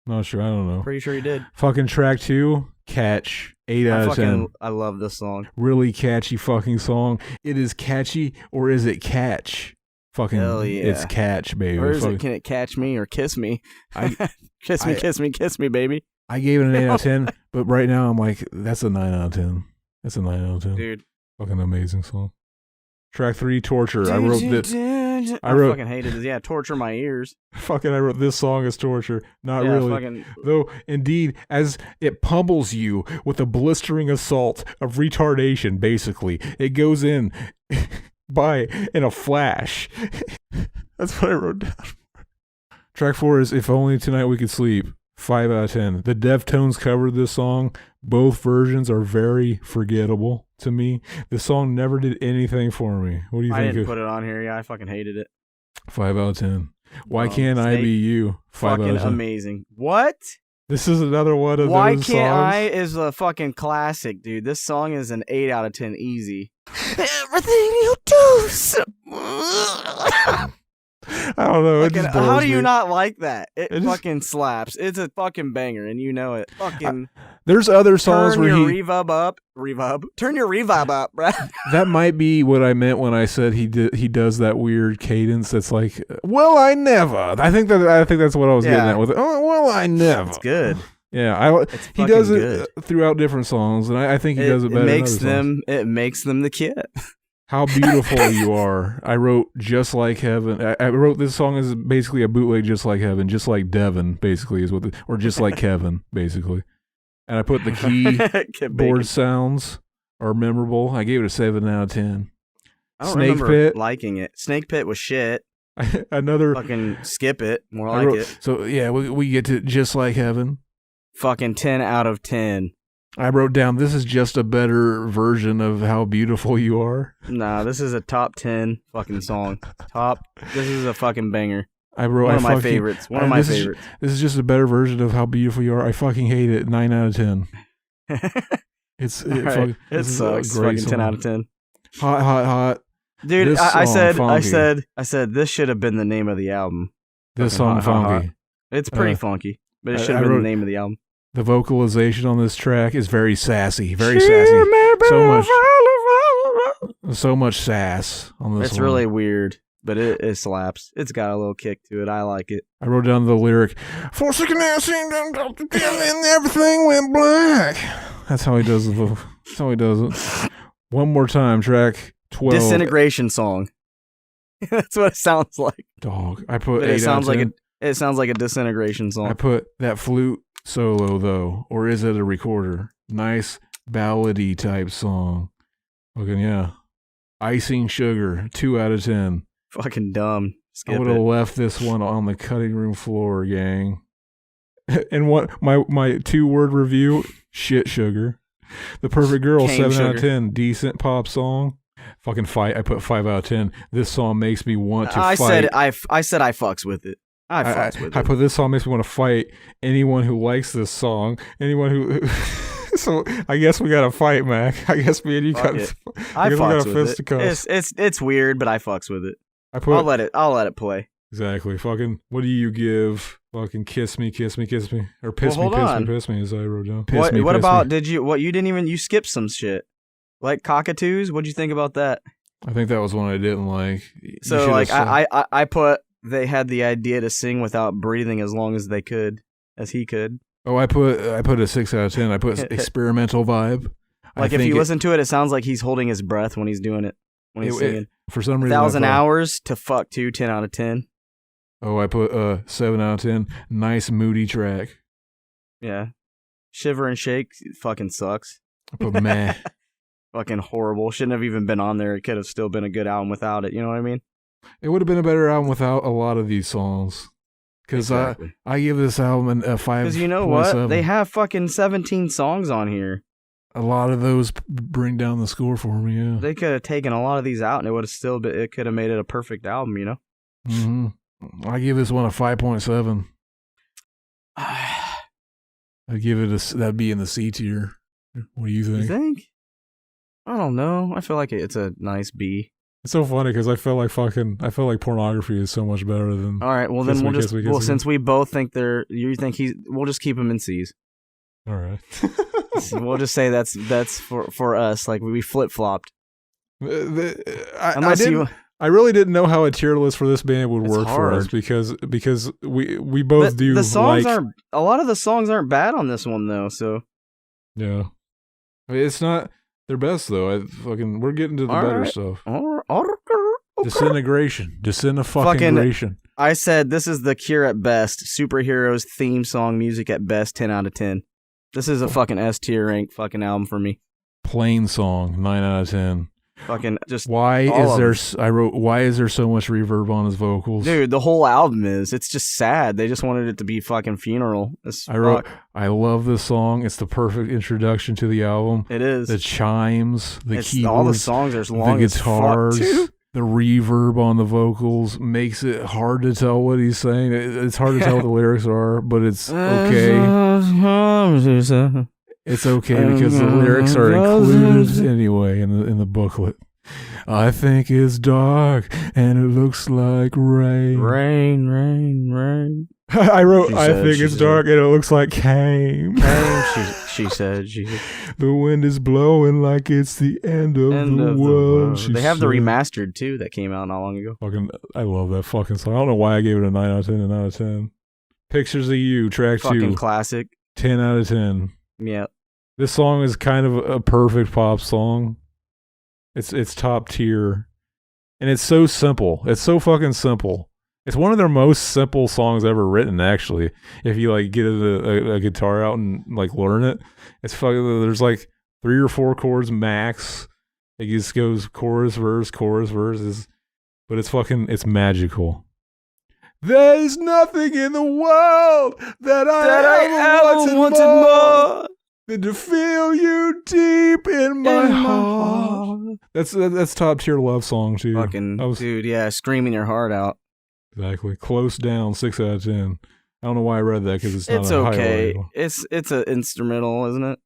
Not sure. I don't know. Pretty sure he did. Fucking track 2, Catch. 8 out of 10. I love this song. Really catchy fucking song. It is catchy, or is it catch? Fucking, hell yeah. It's catch, baby. Or is it, can it catch me or kiss me? Kiss me, baby. I gave it an 8 out of 10, but right now I'm like, that's a 9 out of 10. That's a 9 out of 10. Dude. Fucking amazing song. Track 3, Torture. I wrote this. I fucking hated it. Yeah, Torture my ears. Fucking, I wrote this song as torture. Not really. Though, indeed, as it pummels you with a blistering assault of retardation, basically. It goes in in a flash. That's what I wrote down. Track 4 is If Only Tonight We Could Sleep. 5 out of 10. The Deftones covered this song. Both versions are very forgettable to me. The song never did anything for me. What do you think? I didn't put it on here. Yeah, I fucking hated it. 5 out of 10. Why Can't I Be You? 5 out of 10. Amazing. What? This is another one of Why those Can't songs. I is a fucking classic, dude. This song is an 8 out of 10 easy. Everything you do. I don't know. How do you not like that? It fucking slaps. It's a fucking banger, and you know it. Fucking. There's other songs where Turn your reverb up, bro. That might be what I meant when I said he does that weird cadence. That's like, well, I never. I think that's what I was getting at with it. Oh, well, I never. It's good. Yeah, he does it throughout different songs, and I think he does it better. It makes them the kid. How Beautiful You Are. I wrote Just Like Heaven. I wrote this song as basically a bootleg Just Like Heaven, just like Devin, basically, or just like Kevin, basically. And I put the keyboard sounds are memorable. I gave it a 7 out of 10. I don't remember liking it. Snake Pit was shit. Another fucking skip it. More like it. So yeah, we get to Just Like Heaven. Fucking 10 out of 10. I wrote down, this is just a better version of How Beautiful You Are. Nah, this is a top 10 fucking song. This is a fucking banger. One of my favorites. This is just a better version of How Beautiful You Are. I fucking hate it. 9 out of 10. It sucks. Fucking 10 out of 10. Hot, Hot, Hot. Dude, This I song funky. said this should have been the name of the album. This Fucking song hot. funky. It's pretty funky, but it should I have been wrote- the name of the album. The vocalization on this track is very sassy. Very sassy. So much sass on this It's one. really weird, but it slaps. It's got a little kick to it. I like it. I wrote down the lyric, for a second there seemed and everything went black. That's how he does it. That's how he does it. One more time, track 12. Disintegration song. That's what it sounds like. Dog. I put But 8 it sounds like 10. it sounds like a disintegration song. I put that flute solo, though. Or is it a recorder? Nice ballady type song. Fucking yeah. Icing Sugar, 2 out of 10. Fucking dumb. Skip I would have it. left this one on the cutting room floor, gang. And what my 2-word review, shit sugar. The Perfect Girl, Cane 7 out of sugar. 10. Decent pop song. Fucking fight. I put 5 out of 10. This song makes me want to I fight. said I fucks with it. I fucks with I it. put this song makes me want to fight anyone who likes this song. Anyone who. So I guess we got to fight, Mac. I guess me and you Fuck got. it. I I guess we got fucks a with it. fisticuffs. It's weird, but I fucks with it. I put. I'll let it play. Exactly. Fucking. What do you give? Fucking kiss me, kiss me, kiss me, or piss Well, me, hold piss on. me, piss me. As I wrote down. Piss What me, what piss about me. you didn't even you skipped some shit like cockatoos? What'd you think about that? I think that was one I didn't like. You So should've like said- I put they had the idea to sing without breathing as long as he could. Oh, I put a 6 out of 10. I put experimental vibe. Like if you listen to it, it sounds like he's holding his breath when he's doing it. When he's singing. For some reason, 1,000 I thought- hours to fuck to 10 out of 10. Oh, I put 7 out of 10. Nice moody track. Yeah. Shiver and Shake fucking sucks. I put meh. Fucking horrible. Shouldn't have even been on there. It could have still been a good album without it. You know what I mean? It would have been a better album without a lot of these songs. Because Exactly. I give this album a 5. Because you know what? They have fucking 17 songs on here. A lot of those bring down the score for me, yeah. They could have taken a lot of these out and it would have still been, it could have made it a perfect album, you know? Mm-hmm. I give this one a 5.7. I'd give it that'd be in the C tier. What do you You think? think? I don't know. I feel like it's a nice B. It's so funny because I feel like pornography is so much better than. All right, well Kiss then me, we'll kiss just me, kiss well me. since we both think we'll just keep him in C's. All right. We'll just say that's for us. Like we flip flopped. I really didn't know how a tier list for this band would It's work for us hard. because we both do the songs like aren't a lot of the songs aren't bad on this one though. So yeah. I mean, it's not their best though. We're getting to the All better right. stuff. okay. Disintegration. I said this is the Cure at best. Superheroes theme song music at best. 10 out of 10. This is a fucking S tier rank fucking album for me. Plain song, 9 out of 10. Fucking just Why all is of there? I wrote. Why is there so much reverb on his vocals? dude, the whole album it's just sad. They just wanted it to be fucking funeral. I wrote. I love this song. It's the perfect introduction to the album. It is. The chimes, the keyboards, all the songs are long the as fuck, guitars, too. the reverb on the vocals makes it hard to tell what he's saying. It's hard to tell what the lyrics are, but it's okay. It's okay because the lyrics are included anyway in the booklet. I think it's dark and it looks like rain. Rain, rain, rain. I wrote, She I said, think she it's said. dark and it looks like came. She said. The wind is blowing like it's the end of the world. she They have the said. remastered too that came out not long ago. Fucking, I love that fucking song. I don't know why I gave it a 9 out of 10 and out of 10. Pictures of You, track Fucking 2, classic. 10 out of 10. Yeah. This song is kind of a perfect pop song. It's top tier. And it's so simple. It's so fucking simple. It's one of their most simple songs ever written, actually. If you like get a guitar out and like learn it, it's fucking. There's like 3 or 4 chords max. It just goes chorus, verse, but it's magical. There's nothing in the world that I ever wanted more than to feel you deep in my heart. That's top tier love song too. Fucking dude, yeah, screaming your heart out. Exactly. Close down, 6 out of 10. I don't know why I read that because it's not It's a okay. highlight. It's an instrumental, isn't it?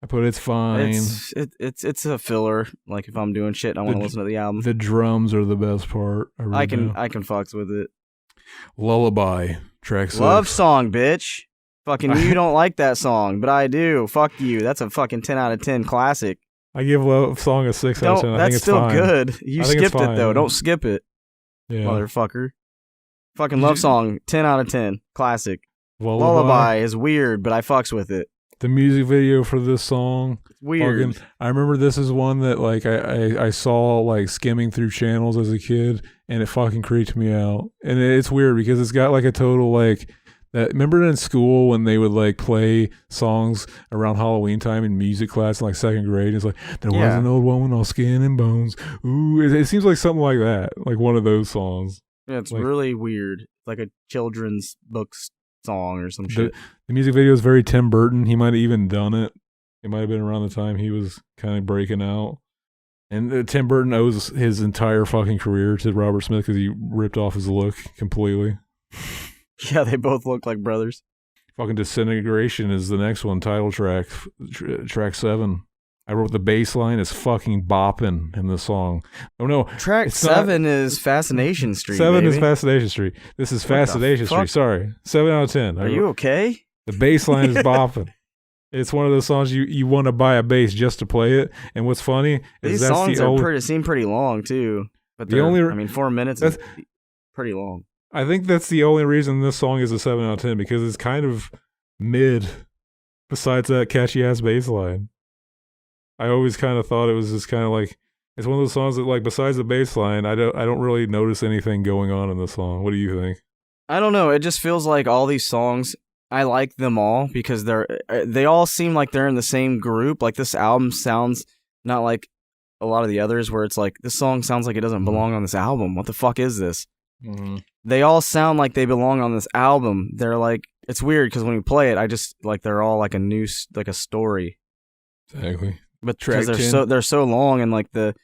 I put It's Fine. It's a filler. Like if I'm doing shit, I want to listen to the album. The drums are the best part. I can fucks with it. Lullaby, track 6. Love song, bitch. Fucking you don't like that song, but I do. Fuck you. That's a fucking 10 out of 10 classic. I give Love Song a 6 out of 10. I think it's still fine. Good. You skipped it though. Don't skip it, motherfucker. Fucking Love Song, 10 out of 10, classic. Lullaby is weird, but I fucks with it. The music video for this song, weird. I remember this is one that like I saw like skimming through channels as a kid, and it fucking creeped me out. And it's weird because it's got like a total like that. Remember in school when they would like play songs around Halloween time in music class in like second grade? It's like there was an old woman, all skin and bones. Ooh, it seems like something like that, like one of those songs. Yeah, it's like, really weird, like a children's books song or some shit. The music video is very Tim Burton. He might have even done it. It might have been around the time he was kind of breaking out. And Tim Burton owes his entire fucking career to Robert Smith because he ripped off his look completely. Yeah, they both look like brothers. Fucking Disintegration is the next one, title track, track 7. I wrote the bass line is fucking bopping in the song. Oh no, track 7 is Fascination Street. 7 baby. is Fascination Street. This is Fascination Street. Sorry, 7 out of 10. Are you okay? The bass line is bopping. It's one of those songs you want to buy a bass just to play it. And what's funny is these songs seem pretty long too. But 4 minutes is pretty long. I think that's the only reason this song is a 7 out of 10 because it's kind of mid. Besides that catchy ass bass line. I always kind of thought it was just kind of like it's one of those songs that like besides the bass line, I don't really notice anything going on in the song. What do you think? I don't know. It just feels like all these songs, I like them all because they all seem like they're in the same group. Like this album sounds not like a lot of the others where it's like this song sounds like it doesn't belong on this album. What the fuck is this? Mm-hmm. They all sound like they belong on this album. They're like it's weird because when we play it, I just like they're all like a story. Exactly. But because they're so long and like the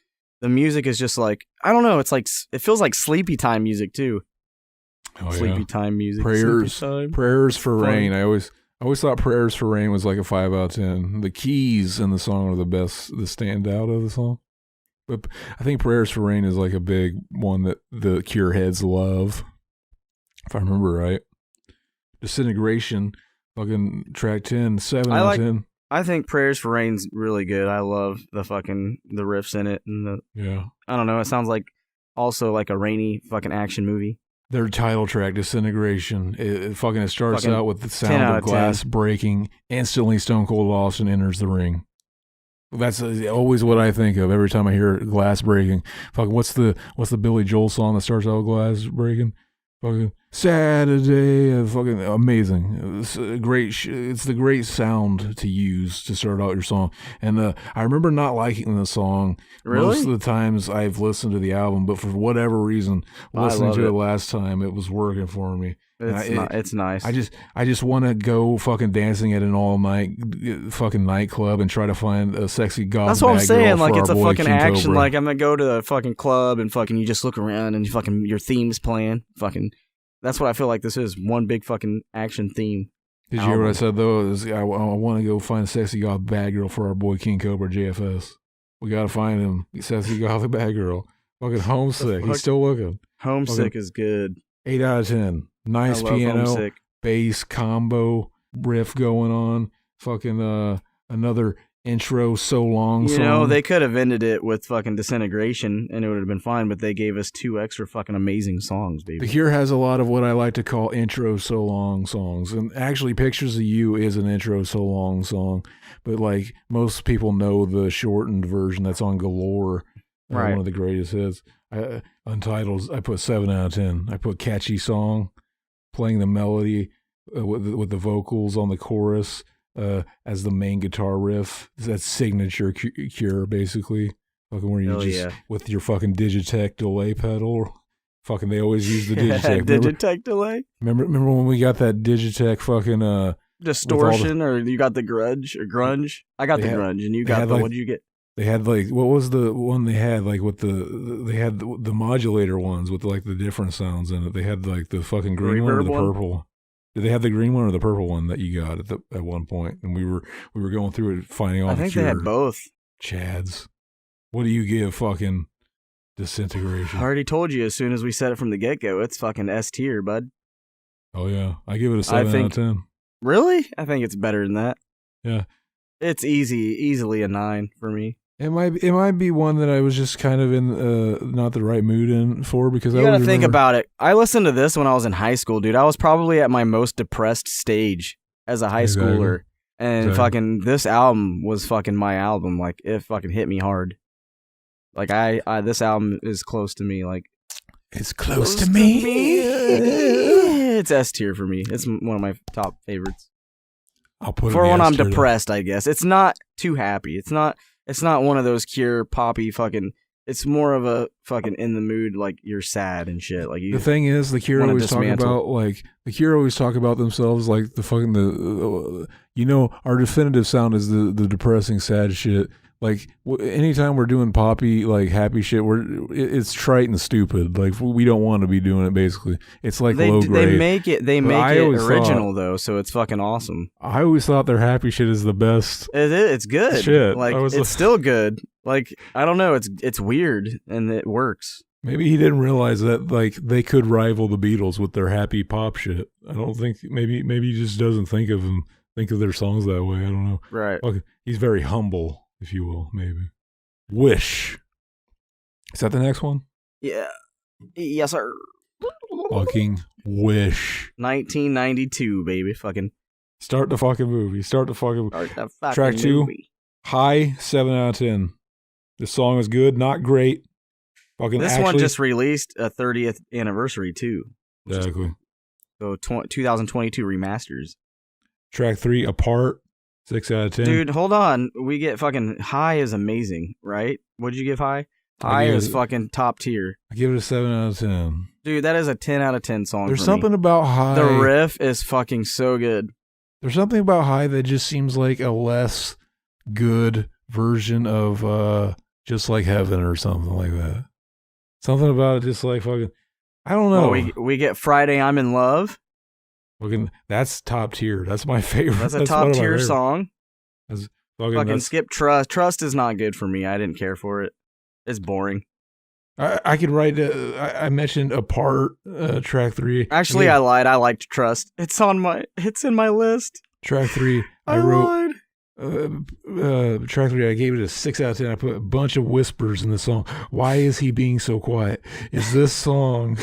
music is just like I don't know. It's like it feels like sleepy time music too. Oh, sleepy time music. Prayers for Rain. I always thought Prayers for Rain was like a 5 out of 10. The keys in the song are the best, the standout of the song. But I think Prayers for Rain is like a big one that the Cure heads love, if I remember right. Disintegration, fucking track 10, 7 out of 10. I think Prayers for Rain's really good. I love the riffs in it and I don't know. It sounds like also like a rainy fucking action movie. Their title track, Disintegration, it starts out with the sound of glass breaking. Instantly, Stone Cold Austin enters the ring. That's always what I think of every time I hear glass breaking. Fucking, what's the Billy Joel song that starts out with glass breaking? Fucking Saturday, fucking amazing. It's a it's the great sound to use to start out your song. And I remember not liking the song most of the times I've listened to the album, but for whatever reason, listening to it last time, it was working for me. It's nice. I just want to go fucking dancing at an all night fucking nightclub and try to find a sexy goth. That's what I'm saying. Like it's a fucking King action. Cobra. Like I'm gonna go to the fucking club and fucking you just look around and fucking your theme's playing. Fucking. That's what I feel like this is. One big fucking action theme. Did you hear what I said though? I want to go find a sexy goth bad girl for our boy King Cobra JFS. We gotta find him. Sexy goth bad girl. Fucking Homesick. He's still looking. Homesick is good. 8 out of 10. Nice piano, Homesick. Bass combo riff going on. Fucking another intro so long song. You know, they could have ended it with fucking Disintegration and it would have been fine, but they gave us 2 extra fucking amazing songs, baby. The Cure has a lot of what I like to call intro so long songs. And actually Pictures of You is an intro so long song. But like most people know the shortened version that's on Galore. Right. One of the greatest hits. Untitled, I put 7 out of 10. I put catchy song, playing the melody with the vocals on the chorus as the main guitar riff. That's signature Cure, basically. Fucking where you with your fucking Digitech delay pedal. Fucking, they always use the Digitech. Digitech delay. Remember when we got that Digitech fucking distortion, or you got the grunge? I got the grunge, and you got the. What did you get? They had like, what was the one they had like with they had the modulator ones with like the different sounds in it. They had like the fucking green one or the purple. Did they have the green one or the purple one that you got at one point? And we were going through it, finding all I the think Cure they had both. Chads. What do you give fucking Disintegration? I already told you as soon as we said it from the get-go, it's fucking S tier, bud. Oh, yeah. I give it a 7 out of 10. Really? I think it's better than that. Yeah. It's easily a 9 for me. It might be one that I was just kind of in not the right mood in for, because you gotta think about it. I listened to this when I was in high school, dude. I was probably at my most depressed stage as a high schooler, and fucking this album was fucking my album. Like, it fucking hit me hard. Like, this album is close to me. Like, it's close to me. It's S tier for me. It's one of my top favorites. I'll put it for when I'm depressed. I guess it's not too happy. It's not one of those Cure poppy fucking. It's more of a fucking in the mood, like you're sad and shit. Like, you. The thing is, the Cure always talk about themselves like the fucking our definitive sound is the depressing sad shit. Like, anytime we're doing poppy, like, happy shit, it's trite and stupid. Like, we don't want to be doing it, basically. It's like low grade. They make it original, though, so it's fucking awesome. I always thought their happy shit is the best. It's good. Shit. Like, it's still good. Like, I don't know, it's weird, and it works. Maybe he didn't realize that, like, they could rival the Beatles with their happy pop shit. I don't think, maybe he just doesn't think of their songs that way. I don't know. Right. Okay. He's very humble, if you will, maybe. Wish. Is that the next one? Yeah. Yes, sir. Fucking Wish. 1992, baby. Fucking. Start the fucking movie. Track 2. Movie. High, 7 out of 10. This song is good, not great. This one just released a 30th anniversary, too. Exactly. So 2022 remasters. Track 3, Apart. 6 out of 10. Dude, hold on. We get fucking High is amazing, right? What'd you give High? High is fucking top tier. I give it a 7 out of 10. Dude, that is a 10 out of 10 song. There's something about High. The riff is fucking so good. There's something about High that just seems like a less good version of Just Like Heaven or something like that. Something about it just like fucking, I don't know. Well, we get Friday I'm in Love. That's top tier. That's my favorite. That's a top tier song. Fucking skip Trust. Trust is not good for me. I didn't care for it. It's boring. I could write. I mentioned Apart, track 3. Actually, I lied. I liked Trust. It's in my list. Track 3. I wrote. Track 3. I gave it a 6 out of 10. I put a bunch of whispers in the song. Why is he being so quiet? Is this song?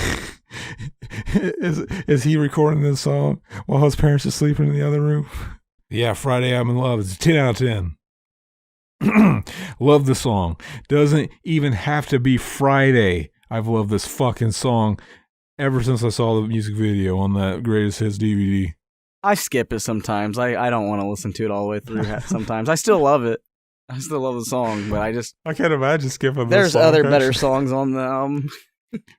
Is he recording this song while his parents are sleeping in the other room? Yeah, Friday I'm in Love. It's a 10 out of 10. Love the song. Doesn't even have to be Friday. I've loved this fucking song ever since I saw the music video on that Greatest Hits DVD. I skip it sometimes. I don't want to listen to it all the way through sometimes. I still love it. I still love the song, but I can't imagine skipping this There's song, other better songs on the album.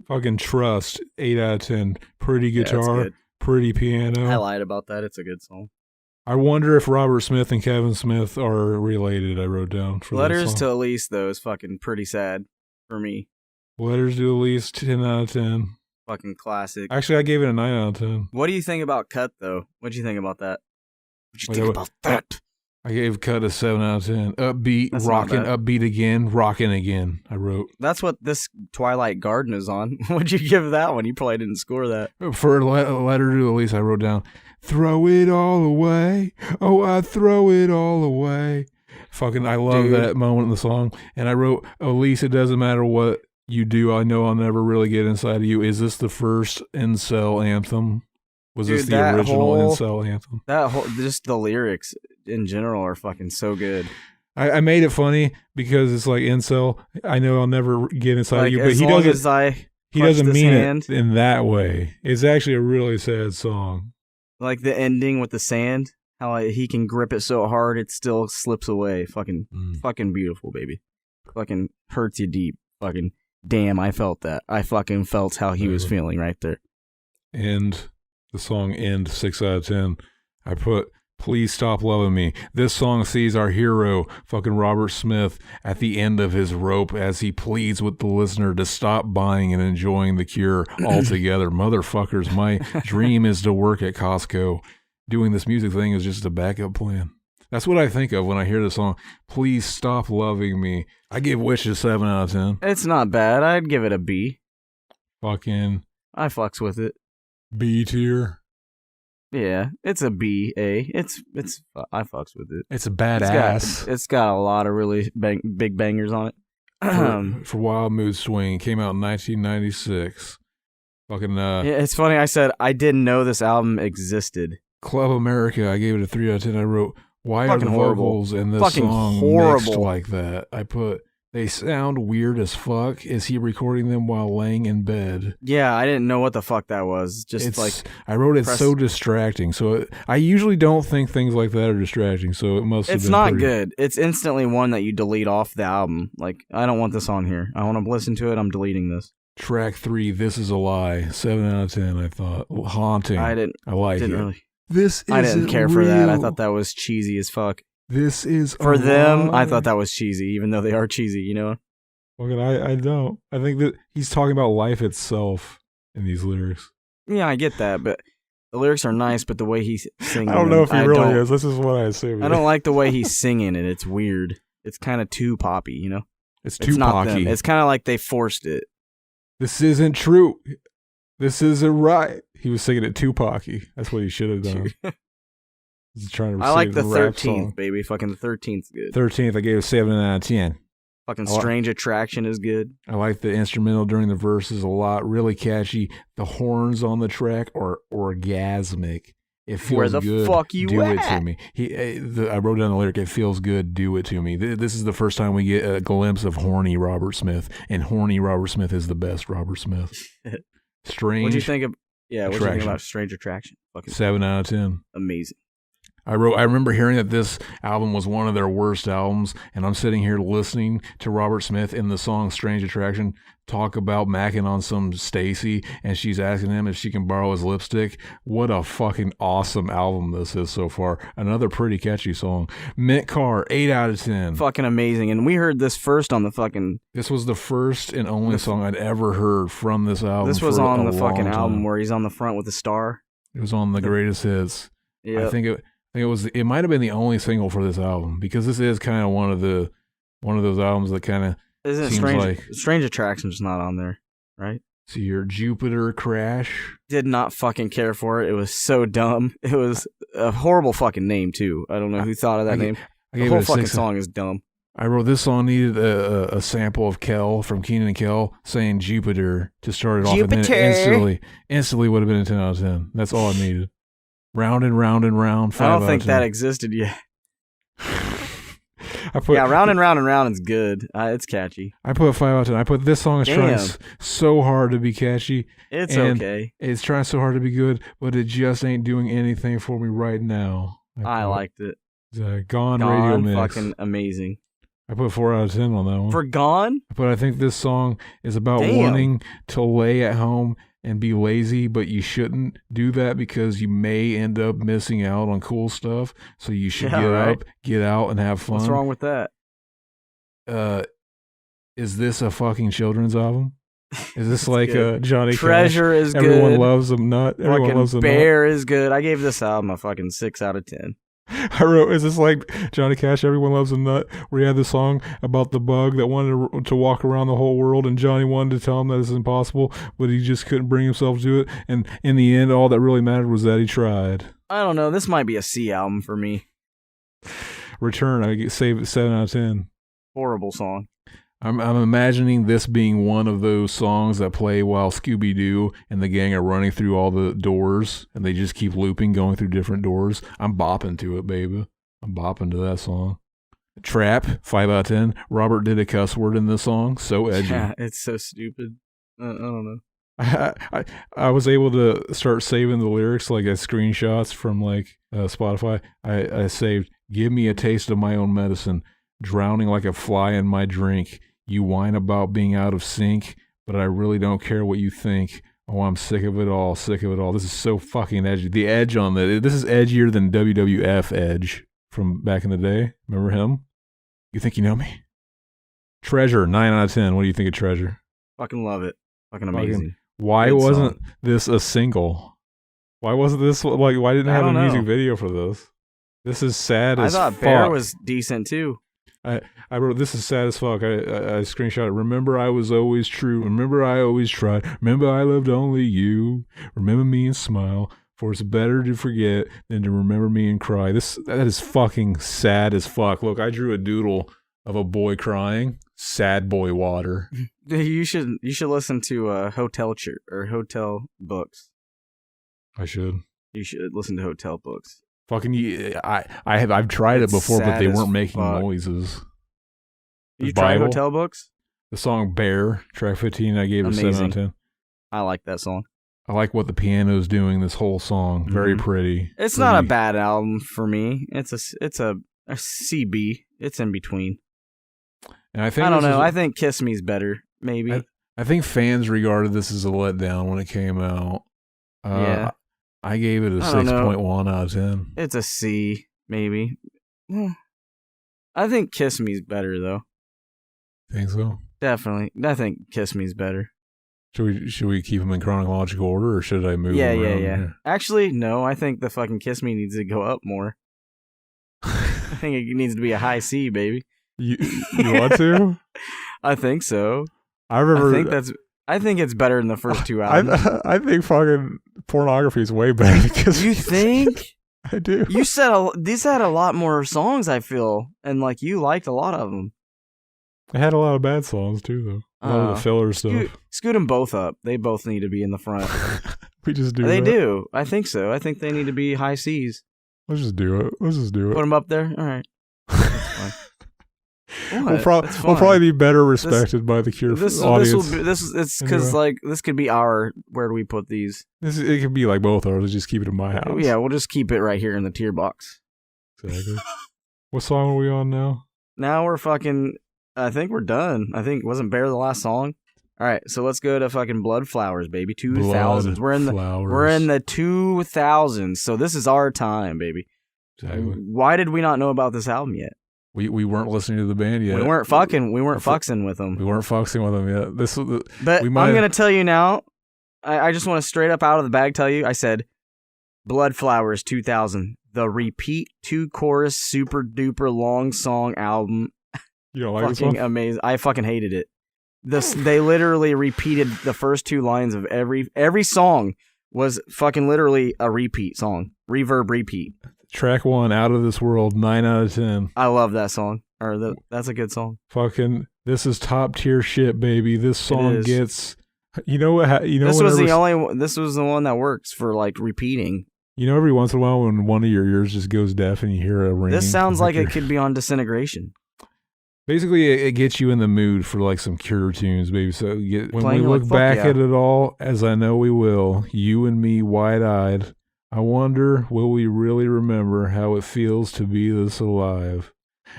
Fucking Trust, 8 out of 10. Pretty guitar, pretty piano. I lied about that. It's a good song. I wonder if Robert Smith and Kevin Smith are related, I wrote down. For Letters to Elise, though, is fucking pretty sad for me. Letters to Elise, 10 out of 10. Fucking classic. Actually, I gave it a 9 out of 10. What do you think about Cut, though? What'd you think about that? What'd you think about that? I gave Cut a 7 out of 10. Upbeat, rocking again, I wrote. That's what this Twilight Garden is on. What'd you give that one? You probably didn't score that. For a Letter to Elise, I wrote down, throw it all away. Oh, I throw it all away. Fucking, I love that moment in the song. And I wrote, Elise, it doesn't matter what you do. I know I'll never really get inside of you. Is this the first incel anthem? Was this the original incel anthem? Just the lyrics in general are fucking so good. I made it funny because it's like incel. I know I'll never get inside of you, but he doesn't mean it in that way. It's actually a really sad song. Like the ending with the sand, how he can grip it so hard it still slips away. Fucking beautiful, baby. Fucking hurts you deep. Fucking damn, I felt that. I fucking felt how he was feeling right there. And the song End, 6 out of 10. I put Please Stop Loving Me. This song sees our hero, fucking Robert Smith, at the end of his rope as he pleads with the listener to stop buying and enjoying The Cure altogether. Motherfuckers, my dream is to work at Costco. Doing this music thing is just a backup plan. That's what I think of when I hear the song, Please Stop Loving Me. I give Wish a 7 out of 10. It's not bad. I'd give it a B. Fucking I fucks with it. B tier. Yeah, it's a B, A. It's I fucks with it. It's a badass. It's got a lot of really big bangers on it. For Wild Mood Swing, came out in 1996. Fucking yeah, it's funny. I said I didn't know this album existed. Club America, I gave it a 3 out of 10. I wrote, why Fucking are the horrible. vocals in this Fucking song horrible. mixed like that? I put, they sound weird as fuck. Is he recording them while laying in bed? Yeah, I didn't know what the fuck that was. I wrote it's so distracting. So I usually don't think things like that are distracting. So it must have been It's not pretty good. It's instantly one that you delete off the album. Like, I don't want this on here. I want to listen to it. I'm deleting this. Track 3, This Is a Lie, 7 out of 10. I thought haunting. I like it. really. This I didn't care real. for that. I thought that was cheesy as fuck. This is For a them, lie. I thought that was cheesy, even though they are cheesy, you know? Fucking, I don't. I think that he's talking about life itself in these lyrics. Yeah, I get that, but the lyrics are nice, but the way he's singing I don't know if he I really don't- is. This is what I assume. I don't like the way he's singing it. It's weird. It's kind of too poppy, you know? It's It's too not them. pocky. It's kind of like they forced it. This isn't true. This isn't right. He was singing it too pocky. That's what he should have done. He's trying to I like sing the rap 13th, song. baby. Fucking the 13th's good. 13th, I gave a 7 out of 10. Fucking I like- Strange Attraction is good. I like the instrumental during the verses a lot. Really catchy. The horns on the track are orgasmic. It feels Where the good. fuck you do it at? to me. I wrote down the lyric. It feels good. Do it to me. This is the first time we get a glimpse of horny Robert Smith, and horny Robert Smith is the best Robert Smith. Strange. What'd you think of? Yeah, what'd you think Attraction. about Strange Attraction? Fucking 7 out of 10. amazing. I remember hearing that this album was one of their worst albums, and I'm sitting here listening to Robert Smith in the song Strange Attraction talk about macking on some Stacy, and she's asking him if she can borrow his lipstick. What a fucking awesome album this is so far. Another pretty catchy song. Mint Car, 8 out of 10. Fucking amazing. And we heard this first on the fucking... This was the first and only song I'd ever heard from this album. This was for on a the fucking long album time. where he's on the front with the star. It was on the greatest hits. Yeah. I think it might have been the only single for this album, because this is kind of one of those albums that kind of Isn't it seems Strange? like- Strange Attraction's not on there, right? see your Jupiter Crash. Did not fucking care for it. It was so dumb. It was a horrible fucking name too. I don't know who thought of that name. I The gave whole it a fucking 6. song is dumb. I wrote this song needed a sample of Kel from Keenan and Kel saying Jupiter to start it off, and then it instantly would have been a 10 out of 10. That's all I needed. Round and round and round. 5 I out don't of think 10. that existed yet. I put, Yeah, round and round and round is good. It's catchy. I put 5 out of 10. I put this song is trying Damn. so hard to be catchy. It's And okay. It's trying so hard to be good, but it just ain't doing anything for me right now. I liked it. Gone Radio Gone, Mix. fucking amazing. I put 4 out of 10 on that one. For Gone? But I think this song is about Damn. wanting to lay at home and be lazy, but you shouldn't do that because you may end up missing out on cool stuff. So you should Yeah, get right. up, get out, and have fun. What's wrong with that? Is this a fucking children's album? Is this like good. Johnny Treasure Cash? is Everyone good. loves them nut. Everyone Fucking loves them nut. Bear is good. I gave this album a fucking 6 out of 10. I wrote, is this like Johnny Cash, Everyone Loves a Nut, where he had the song about the bug that wanted to walk around the whole world, and Johnny wanted to tell him that it's impossible, but he just couldn't bring himself to it, and in the end, all that really mattered was that he tried. I don't know. This might be a C album for me. Return, I save it 7 out of 10. Horrible song. I'm imagining this being one of those songs that play while Scooby-Doo and the gang are running through all the doors, and they just keep looping, going through different doors. I'm bopping to it, baby. I'm bopping to that song. Trap, 5 out of 10. Robert did a cuss word in this song. So edgy. Yeah, it's so stupid. I don't know. I was able to start saving the lyrics like as screenshots from like Spotify. I saved, give me a taste of my own medicine, drowning like a fly in my drink. You whine about being out of sync, but I really don't care what you think. Oh, I'm sick of it all. Sick of it all. This is so fucking edgy. The edge on this is edgier than WWF Edge from back in the day. Remember him? You think you know me? Treasure, 9 out of 10. What do you think of Treasure? Fucking love it. Fucking amazing. Why Good wasn't song. this a single? Why wasn't this like? Why didn't it I have a don't music know. video for this? This is sad I as thought fuck. Bear was decent too. I wrote, this is sad as fuck. I screenshot it. Remember I was always true. Remember I always tried. Remember I loved only you. Remember me and smile. For it's better to forget than to remember me and cry. That is fucking sad as fuck. Look, I drew a doodle of a boy crying. Sad boy water. You should listen to Hotel Books. I should. You should listen to Hotel Books. Fucking, I've tried It's it before, but they sad as weren't making fuck. noises. You The tried Bible? Hotel Books? The song Bear, track 15, I gave it a 7 out Amazing. of 10. I like that song. I like what the piano's doing this whole song. Very Mhm. pretty. It's not a Pretty. bad album for me. It's a CB. It's in between. And I think I don't this know. is- I think Kiss Me's better. Maybe. I think fans regarded this as a letdown when it came out. Yeah. I gave it a I don't know. 6.1 out of 10. It's a C. Maybe. I think Kiss Me's better though. Think so? Definitely. I think Kiss Me's better. Should we keep them in chronological order, or should I move Yeah, them yeah, around yeah. here? Actually, no. I think the fucking Kiss Me needs to go up more. I think it needs to be a high C, baby. You want to? I think so. I remember. I think it's better than the first two albums. I think fucking pornography is way better because You think? I do. You said these had a lot more songs, I feel, and like you liked a lot of them. I had a lot of bad songs too, though. A lot of the filler stuff. Scoot them both up. They both need to be in the front. We just do. They that. do. I think so. I think they need to be high C's. Let's just do it. Put them up there. All right. We'll That's we'll fine. probably be better respected by the Cure audience. It's because Anyway. like this could be our. Where do we put these? It could be like both ours. Let's just keep it in my house. Yeah, we'll just keep it right here in the tier box. Exactly. What song are we on now? Now we're fucking. I think we're done. I think wasn't Bear the last song. All right, so let's go to fucking Blood Flowers, baby. 2000s. We're in the 2000s. So this is our time, baby. Exactly. Why did we not know about this album yet? We weren't listening to the band yet. We weren't fucksing with them. We weren't fucking with them yet. This was But we might I'm gonna tell you now. I just want to straight up out of the bag tell you. I said, Blood Flowers 2000, the repeat 2-chorus super duper long song album. You don't like this Fucking one? amazing. I fucking hated it. They literally repeated the first two lines of every song was fucking literally a repeat song, reverb repeat. Track 1, Out of This World, 9 out of 10. I love that song. That's a good song. Fucking, this is top tier shit, baby. This song is. gets. You know what? This was the one that works for like repeating. You know, every once in a while when one of your ears just goes deaf and you hear a ring. This sounds like it could be on Disintegration. Basically, it gets you in the mood for like some Cure tunes, baby. So when we Playing look like, fuck back yeah. at it all, as I know we will, you and me wide-eyed, I wonder, will we really remember how it feels to be this alive?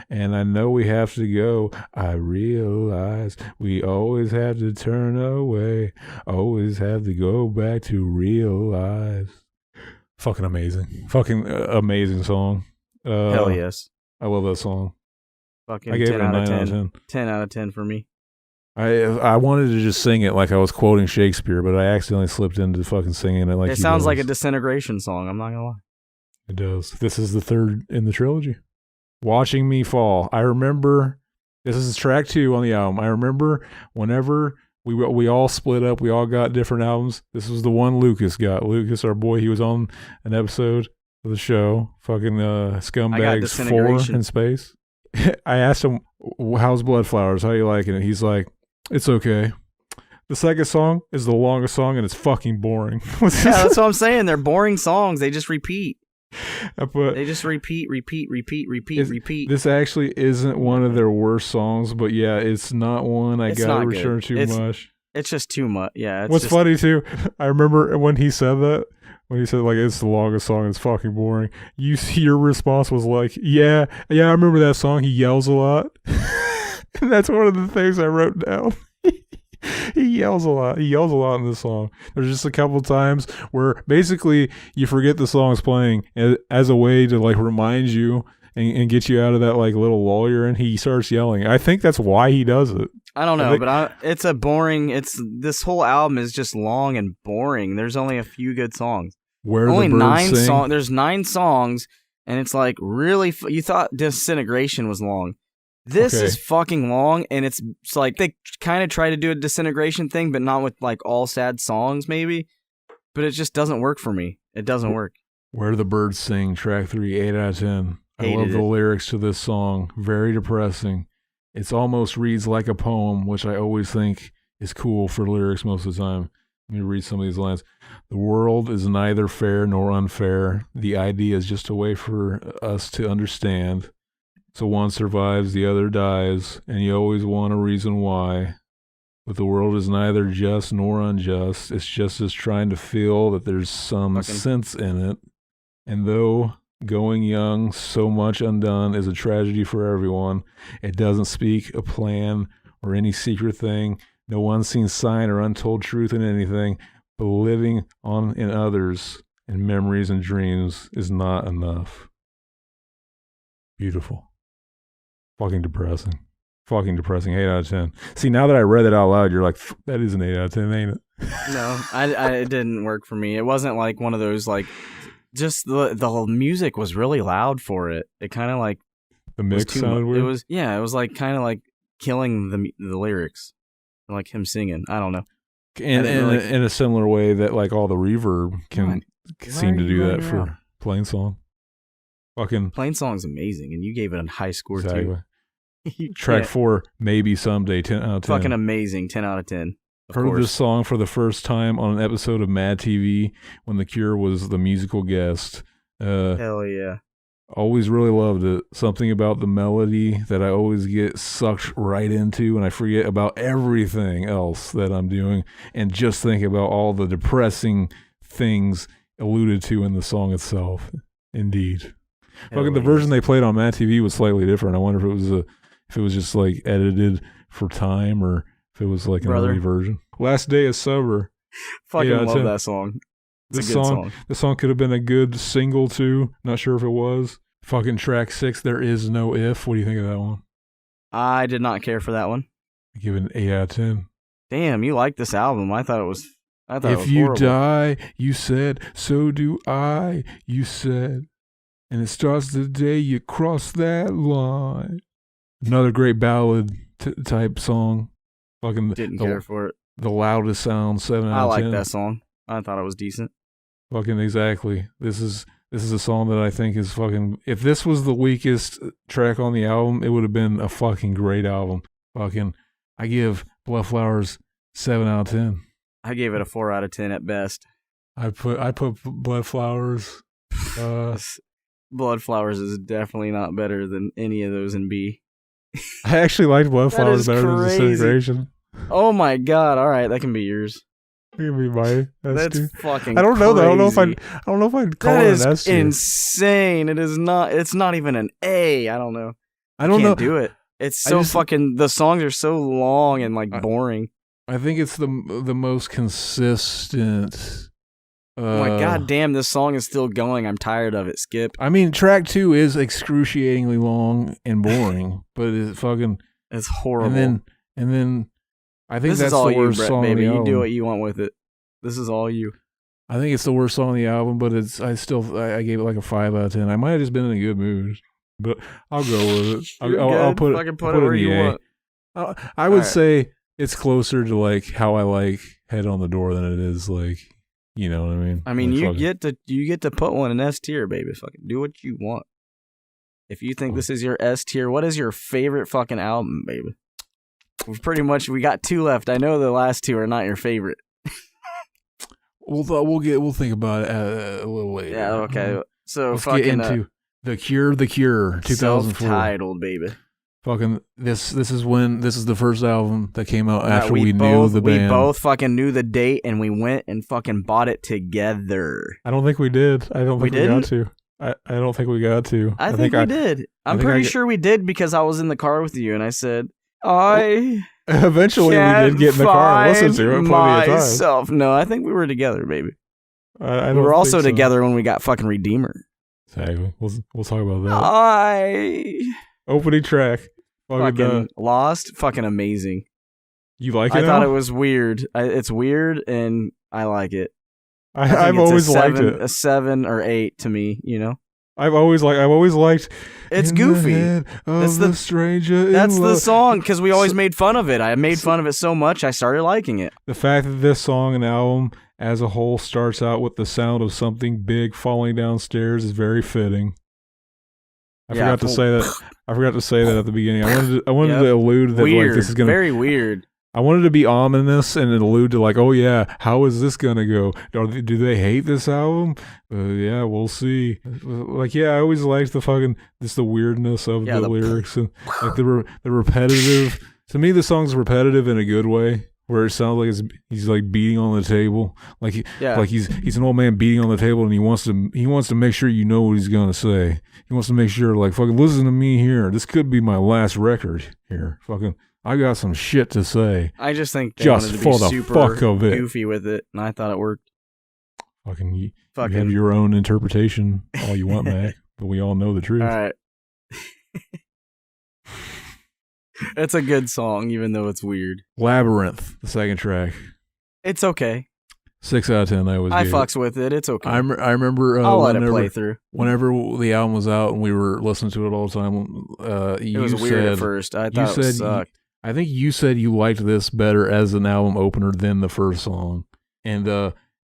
And I know we have to go. I realize we always have to turn away, always have to go back to real life. Fucking amazing. Fucking amazing song. Hell yes. I love that song. Fucking I gave 10 it a out 9 of 10. out of 10. 10 out of 10 for me. I wanted to just sing it like I was quoting Shakespeare, but I accidentally slipped into fucking singing it like It he sounds does. like a Disintegration song. I'm not gonna lie. It does. This is the third in the trilogy. Watching Me Fall. I remember, this is track 2 on the album. I remember whenever we all split up, we all got different albums. This was the one Lucas got. Lucas, our boy, he was on an episode of the show. Fucking Scumbags 4 Disintegration. in Space. I asked him, how's Blood Flowers? How you liking it? He's like, it's okay. The second song is the longest song and it's fucking boring. Yeah, that's what I'm saying. They're boring songs. They just repeat. But They just repeat. this actually isn't one of their worst songs, but yeah, it's not one I It's gotta not good. return too much. It's just too much. Yeah. What's funny too, I remember when he said that, when he said like it's the longest song, it's fucking boring. Your response was like, yeah, I remember that song. He yells a lot, and that's one of the things I wrote down. He yells a lot. He yells a lot in this song. There's just a couple times where basically you forget the song's playing as a way to like remind you and get you out of that like little lull you're in. He starts yelling. I think that's why he does it. I don't know, but it's a boring. This whole album is just long and boring. There's only a few good songs. Only the 9 songs. There's 9 songs, and it's like really. You thought Disintegration was long. This is fucking long, and it's like they kind of try to do a Disintegration thing, but not with like all sad songs, maybe. But it just doesn't work for me. It doesn't work. Where the Birds Sing, track 3, 8 out of 10. I love the lyrics to this song. Very depressing. It's almost reads like a poem, which I always think is cool for lyrics most of the time. Let me read some of these lines. The world is neither fair nor unfair. The idea is just a way for us to understand. So one survives, the other dies, and you always want a reason why. But the world is neither just nor unjust. It's just us trying to feel that there's some sense in it. And though going young, so much undone is a tragedy for everyone, it doesn't speak a plan or any secret thing, no unseen sign or untold truth in anything, but living on in others and memories and dreams is not enough. Beautiful. Fucking depressing. Fucking depressing. 8 out of 10. See, now that I read it out loud, you're like, that is an 8 out of 10, ain't it? No, it didn't work for me. It wasn't like one of those, like, just the whole music was really loud for it. It kind of like... The mix sounded weird? It was like kind of like killing the lyrics. Like him singing. I don't know. And in a similar way that like all the reverb can seem to do that for Plain Song. Fucking Plain Song's amazing, and you gave it a high score too. Track 4, Maybe Someday, 10 out of 10. Fucking amazing, 10 out of 10. Heard this song for the first time on an episode of Mad TV when The Cure was the musical guest. Hell yeah. Always really loved it. Something about the melody that I always get sucked right into, and I forget about everything else that I'm doing and just think about all the depressing things alluded to in the song itself. Indeed. Fucking the version they played on Mad TV was slightly different. I wonder if it was just like edited for time or if it was like an early version. Last Day is Sober. Fucking love that song. It's a good song. This song could have been a good single too. Not sure if it was. Fucking track 6, There Is No If. What do you think of that one? I did not care for that one. I give it an 8 out of 10. Damn, you like this album. I thought it was If you die, you said, so do I, you said. And it starts the day you cross that line. Another great ballad type song. Fucking didn't care for it. The loudest sound, 7 out of 10. I like that song. I thought it was decent. Fucking exactly. This is a song that I think is fucking... If this was the weakest track on the album, it would have been a fucking great album. Fucking... I give Blood Flowers 7 out of 10. I gave it a 4 out of 10 at best. I put Blood Flowers... Blood Flowers is definitely not better than any of those in B. I actually liked Blood Flowers better than Disintegration. Oh my god! All right, that can be yours. It can be my That's S2. fucking. I don't know. Crazy. I don't know if I'd call it an S2. That is insane. It is not. It's not even an A. I don't know. I don't can't do it. It's so fucking. The songs are so long and like boring. I think it's the most consistent. Oh my god damn, this song is still going. I'm tired of it. Skip. I mean, track 2 is excruciatingly long and boring, but it's fucking... It's horrible. And then I think that's the worst Brett, song baby. on the album. You do what you want with it. This is all you. I think it's the worst song on the album, but I gave it like a 5 out of 10. I might have just been in a good mood, but I'll go with it. I'll put it where you want. I would say it's closer to like how I like Head on the Door than it is like... You know what I mean? I mean, like you get to put one in S tier, baby. Fucking do what you want. If you think this is your S tier, what is your favorite fucking album, baby? We got 2 left. I know the last 2 are not your favorite. We'll think about it a little later. Yeah, okay. So let's fucking get into The Cure, 2004. Self-titled, baby. Fucking this is the first album that came out after we knew the band. We both fucking knew the date and we went and fucking bought it together. I don't think we did. I don't think we got to. I don't think we got to. I think we did. I'm pretty sure we did because I was in the car with you and I said, I Eventually, we did get in the car and listen to it plenty of times. No, I think we were together, baby. I We were also together when we got fucking Redeemer. Exactly. We'll talk about that. Opening track. Fucking Lost. Fucking amazing. You like it? I thought it was weird. It's weird, and I like it. I've always liked it. A 7 or 8 to me, you know. I've always liked. It's goofy. That's the stranger. That's the song because we always made fun of it. I made fun of it so much I started liking it. The fact that this song and album as a whole starts out with the sound of something big falling downstairs is very fitting. I forgot to say that at the beginning. I wanted to allude that weird. Like this is gonna very weird. I wanted to be ominous and allude to like, oh yeah, how is this gonna go? Do they hate this album? Yeah, we'll see. Like, yeah, I always liked the weirdness of the lyrics and like the repetitive. To me, the song's repetitive in a good way, where it sounds like he's like beating on the table, like he's an old man beating on the table, and he wants to make sure you know what he's gonna say. He wants to make sure, like, fucking listen to me here. This could be my last record here. Fucking. I got some shit to say. I just think they just wanted to for be the super fuck of it. goofy with it, and I thought it worked. You have your own interpretation all you want, Mac, but we all know the truth. All right. It's a good song, even though it's weird. Labyrinth, the second track. It's okay. 6 out of 10. I fucks with it. It's okay. I remember. I'll let it play through. Whenever the album was out and we were listening to it all the time, it was weird at first. I thought it sucked. I think you said you liked this better as an album opener than the first song. And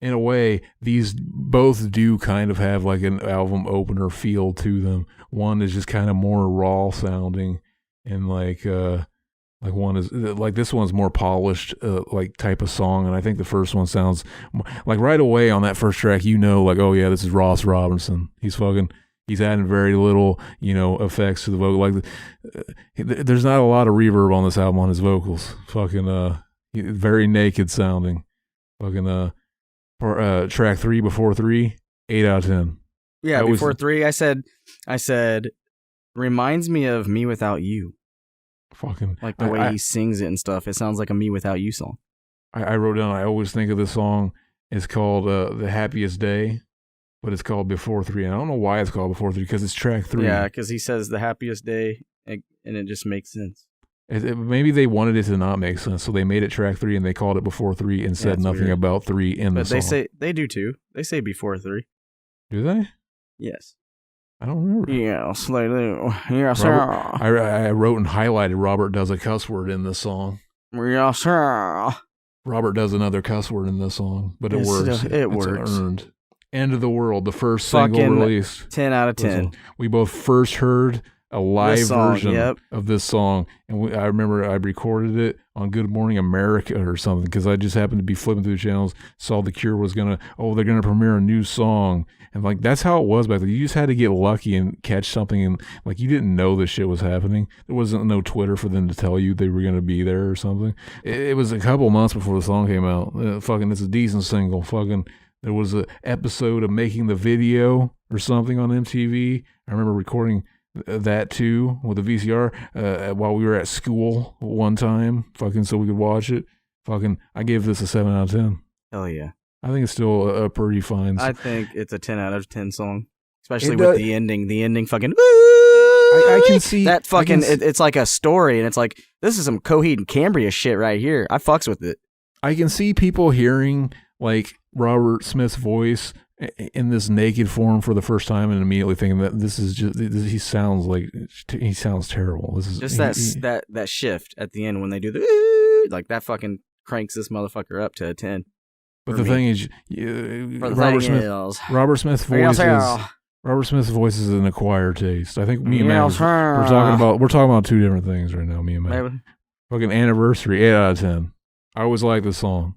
in a way, these both do kind of have like an album opener feel to them. One is just kind of more raw sounding, and like one is like this one's more polished, like type of song. And I think the first one sounds like right away on that first track, you know, like, oh yeah, this is Ross Robinson. He's adding very little, you know, effects to the vocal. Like, there's not a lot of reverb on this album on his vocals. Fucking, very naked sounding. Fucking, for track 3 before 3, 8 out of 10. Yeah, before 3, I said, reminds me of Me Without You. Fucking, like the way he sings it and stuff. It sounds like a Me Without You song. I wrote down. I always think of this song. It's called "The Happiest Day." But it's called Before 3. And I don't know why it's called Before 3, because it's track 3. Yeah, because he says the happiest day, and it just makes sense. Maybe they wanted it to not make sense, so they made it track 3, and they called it Before 3 and said nothing about 3 in the song. But they do too. They say Before 3. Do they? Yes. I don't remember. Yes, they do. Yes, sir. I wrote and highlighted Robert does a cuss word in this song. Yes, sir. Robert does another cuss word in this song, but it works. It works. Earned. End of the World, the first single released. 10 out of 10. We both first heard a live version of this song, and I remember I recorded it on Good Morning America or something, because I just happened to be flipping through the channels, saw The Cure was they're gonna premiere a new song, and like that's how it was back then. You just had to get lucky and catch something, and like you didn't know this shit was happening. There wasn't no Twitter for them to tell you they were gonna be there or something. It was a couple months before the song came out. It's a decent single. There was an episode of Making the Video or something on MTV. I remember recording that too with a VCR while we were at school one time, so we could watch it. I gave this a 7 out of 10. Hell yeah. I think it's still a pretty fine song. I think it's a 10 out of 10 song, especially with the ending. The ending fucking... I can see... That fucking... It's like a story, and it's like, this is some Coheed and Cambria shit right here. I fucks with it. I can see people hearing, like, Robert Smith's voice in this naked form for the first time and immediately thinking that this is just... He sounds terrible. This is just that shift at the end when they do the... Like, that fucking cranks this motherfucker up to a 10. But the thing is, Robert Smith's voice is an acquired taste. I think me and Matt we're talking about two different things right now. Me and Matt. Fucking Anniversary, 8 out of 10. I always like this song.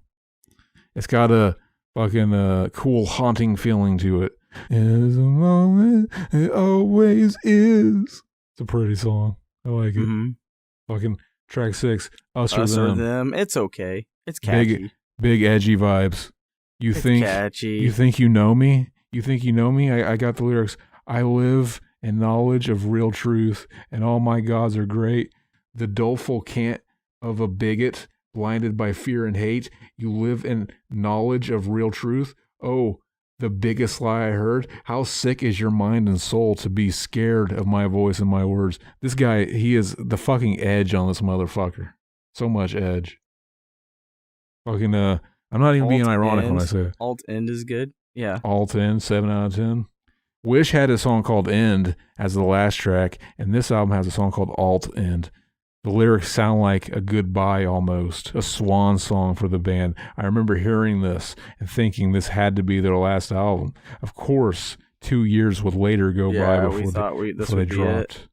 It's got a fucking cool haunting feeling to it. Is a moment, it always is. It's a pretty song. I like it. Mm-hmm. Fucking track 6, Us or Them. It's okay. It's catchy. Big edgy vibes. It's catchy. You think you know me? You think you know me? I got the lyrics. I live in knowledge of real truth, and all my gods are great. The doleful can't of a bigot, blinded by fear and hate. You live in knowledge of real truth. Oh, the biggest lie I heard. How sick is your mind and soul to be scared of my voice and my words? This guy, he is the fucking edge on this motherfucker. So much edge. Fucking, I'm not even being ironic when I say it. Alt End is good. Yeah. Alt End, 7 out of 10. Wish had a song called End as the last track, and this album has a song called Alt End. The lyrics sound like a goodbye almost, a swan song for the band. I remember hearing this and thinking this had to be their last album. Of course, 2 years would later go by before they dropped.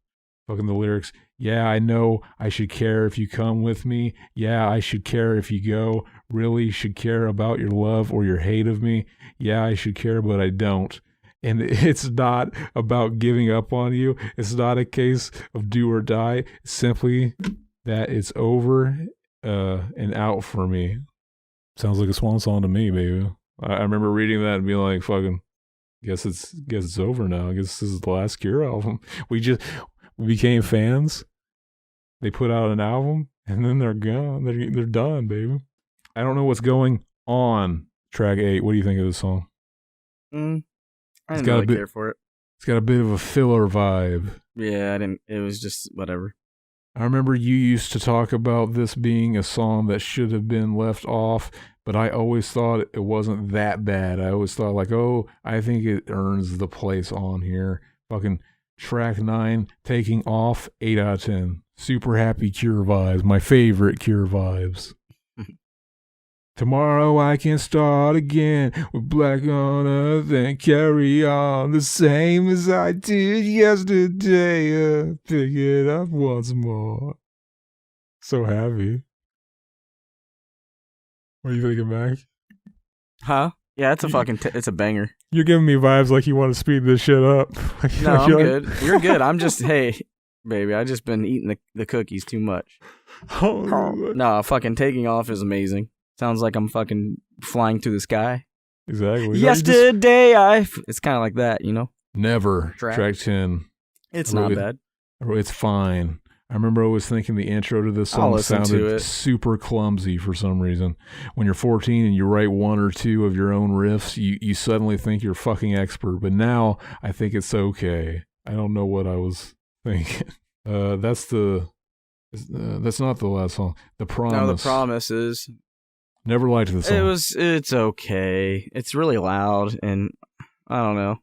Fucking the lyrics. Yeah, I know I should care if you come with me. Yeah, I should care if you go. Really should care about your love or your hate of me. Yeah, I should care, but I don't. And it's not about giving up on you. It's not a case of do or die. It's simply that it's over and out for me. Sounds like a swan song to me, baby. I remember reading that and being like, fucking, guess it's over now. I guess this is the last Cure album. We became fans. They put out an album and then they're gone. They're done, baby. I don't know what's going on. Track 8. What do you think of this song? I didn't really care for it. It's got a bit of a filler vibe. Yeah, I didn't. It was just whatever. I remember you used to talk about this being a song that should have been left off, but I always thought it wasn't that bad. I always thought like, oh, I think it earns the place on here. Fucking track 9, Taking Off, 8 out of 10. Super happy Cure vibes. My favorite Cure vibes. Tomorrow I can start again with Black on Earth and carry on the same as I did yesterday. Pick it up once more. So happy. What are you thinking, Mac? Huh? Yeah, it's a fucking it's a banger. You're giving me vibes like you want to speed this shit up. No, I'm good. You're good. I'm just, hey, baby, I just been eating the cookies too much. No, fucking Taking Off is amazing. Sounds like I'm fucking flying through the sky. Exactly. Yesterday it's kind of like that, you know? Never. Track 10. It's not bad. It's fine. I remember always thinking the intro to this song sounded super clumsy for some reason. When you're 14 and you write one or two of your own riffs, you suddenly think you're fucking expert. But now I think it's okay. I don't know what I was thinking. That's not the last song. The Promise. No, The Promise is... Never liked this song. It's okay. It's really loud, and I don't know.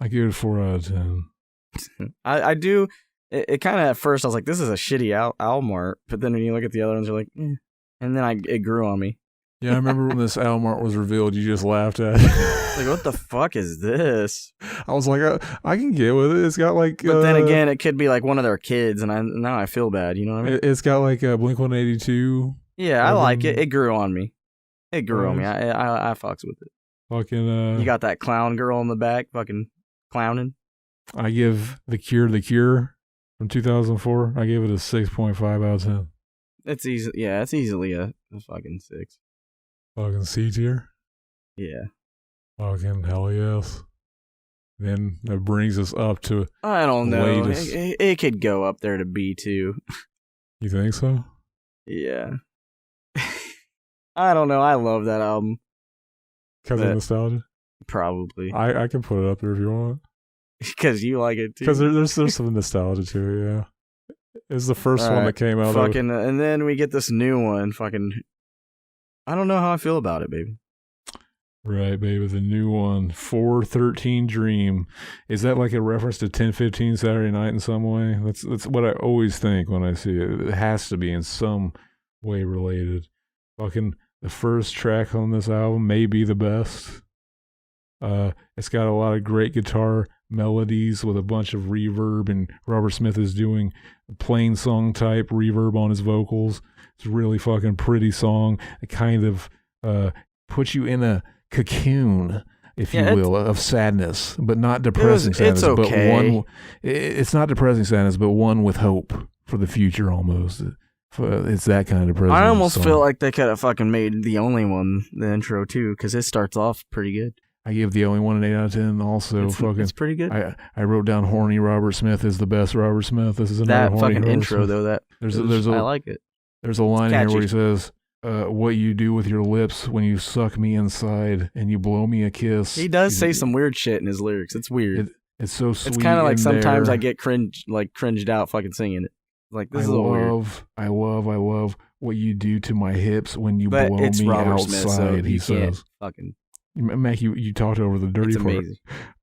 I give it 4 out of 10. I do. It kind of at first I was like, this is a shitty album art, but then when you look at the other ones, you're like, eh. And then it grew on me. Yeah, I remember when this album art was revealed, you just laughed at it. Like, what the fuck is this? I was like, I can get with it. It's got like... But then again, it could be like one of their kids, and now I feel bad, you know what I mean? It's got like a Blink-182. Yeah, I like it. It grew on me. It grew on me. I fucks with it. Fucking, you got that clown girl in the back fucking clowning. I give The Cure from 2004. I gave it a 6.5 out of 10. It's easy. Yeah, it's easily a fucking 6. Fucking C tier? Yeah. Fucking hell yes. Then that brings us up to... I don't know. It could go up there to B too. You think so? Yeah. I don't know. I love that album. Because of nostalgia? Probably. I can put it up there if you want. Because you like it too. Because there's some nostalgia to it, yeah. It's the first one that came out. Fucking, and then we get this new one. Fucking, I don't know how I feel about it, baby. Right, baby. The new one, 413 Dream. Is that like a reference to 1015 Saturday Night in some way? That's what I always think when I see it. It has to be in some way related. Fucking the first track on this album may be the best. It's got a lot of great guitar melodies with a bunch of reverb, and Robert Smith is doing a plain song type reverb on his vocals. It's a really fucking pretty song. It kind of puts you in a cocoon, if you will, of sadness, but not depressing sadness. It's okay. But it's not depressing sadness, but one with hope for the future almost. It's that kind of depressing. I almost feel like they could have fucking made The Only One the intro too, because it starts off pretty good. I give The Only One an 8 out of 10 also. It's pretty good. I wrote down horny Robert Smith is the best Robert Smith. This is another that horny fucking Robert intro Smith. though. I like it. There's a line here catchy. where he says, what you do with your lips when you suck me inside and you blow me a kiss. He does say some weird shit in his lyrics. It's weird. It's so sweet. It's kind of like sometimes there. I get cringed out fucking singing it. Like, this is a little weird. I love what you do to my hips when you But blow it's me Robert outside, Smith, so he you can't says. fucking... Mac, you talked over the dirty It's part. amazing.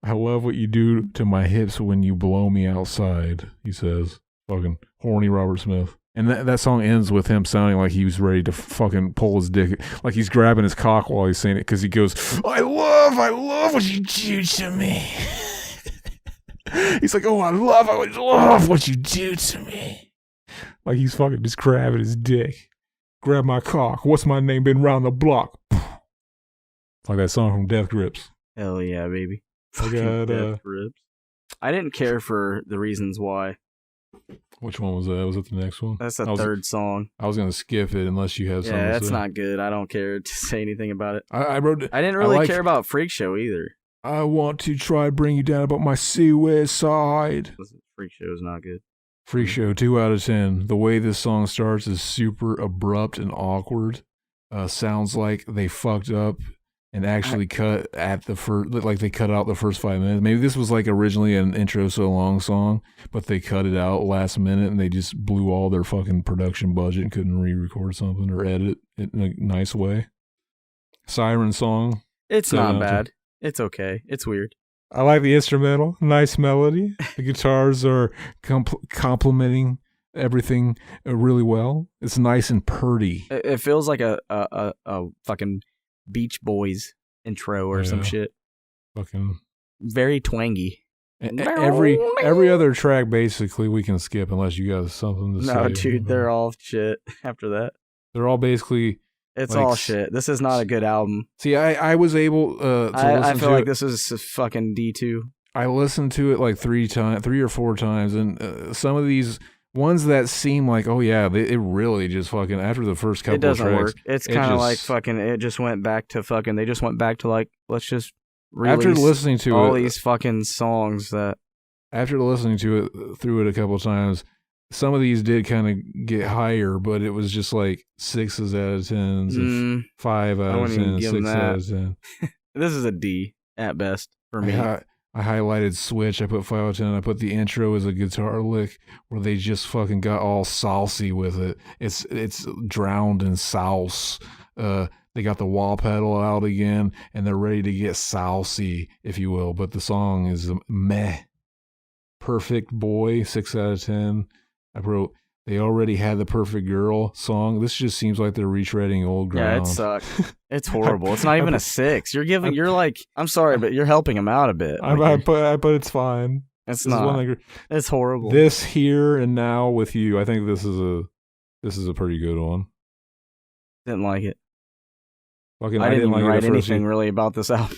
I love what you do to my hips when you blow me outside, he says. Fucking horny Robert Smith. And that song ends with him sounding like he was ready to fucking pull his dick. Like he's grabbing his cock while he's saying it because he goes, I love what you do to me. He's like, oh, I love what you do to me. Like he's fucking just grabbing his dick. Grab my cock. What's my name? Been round the block. Like that song from Death Grips. Hell yeah, baby. I got, Death Grips. I didn't care for The Reasons Why. Which one was that? Was that the next one? That's the third song. I was going to skip it unless you had something to say. Yeah, that's not good. I don't care to say anything about it. I wrote it. I didn't really care about Freak Show either. I want to try to bring you down about my suicide. Freak Show is not good. Freak Show, 2 out of 10. The way this song starts is super abrupt and awkward. Sounds like they fucked up and actually cut at the first, like they cut out the first 5 minutes. Maybe this was like originally an intro so long song, but they cut it out last minute and they just blew all their fucking production budget and couldn't re-record something or edit it in a nice way. Siren song. It's not bad. It's okay. It's weird. I like the instrumental. Nice melody. The guitars are complementing everything really well. It's nice and purdy. It feels like a fucking Beach Boys intro or some shit. Fucking very twangy. Every other track basically we can skip unless you got something to say. No, dude, they're all shit after that. They're all basically... It's like, all shit. This is not a good album. See, I was able to listen to it. I feel like this is a fucking D2. I listened to it like 3 or 4 times, and some of these ones that seem like, oh yeah, it really just fucking, after the first couple of tracks. It doesn't work. It's kind of like fucking, it just went back to fucking, they just went back to like, let's just release after listening to all these fucking songs that. After listening to it, through it a couple of times, some of these did kind of get higher, but it was just like 6s out of 10s, 5 out of 10, 6 out of 10. This is a D at best for me. I highlighted Switch. I put 5 out of 10. I put the intro as a guitar lick where they just fucking got all saucy with it. It's drowned in sauce. They got the wah pedal out again, and they're ready to get saucy, if you will. But the song is meh. Perfect Boy, 6 out of 10. I wrote, they already had the Perfect Girl song. This just seems like they're retreading old ground. Yeah, it sucks. It's horrible. It's not even a 6. You're like, I'm sorry, but you're helping him out a bit. But it's fine. It's not. It's horrible. This Here and Now with You. I think this is a pretty good one. Didn't like it. I didn't like write anything really about this album.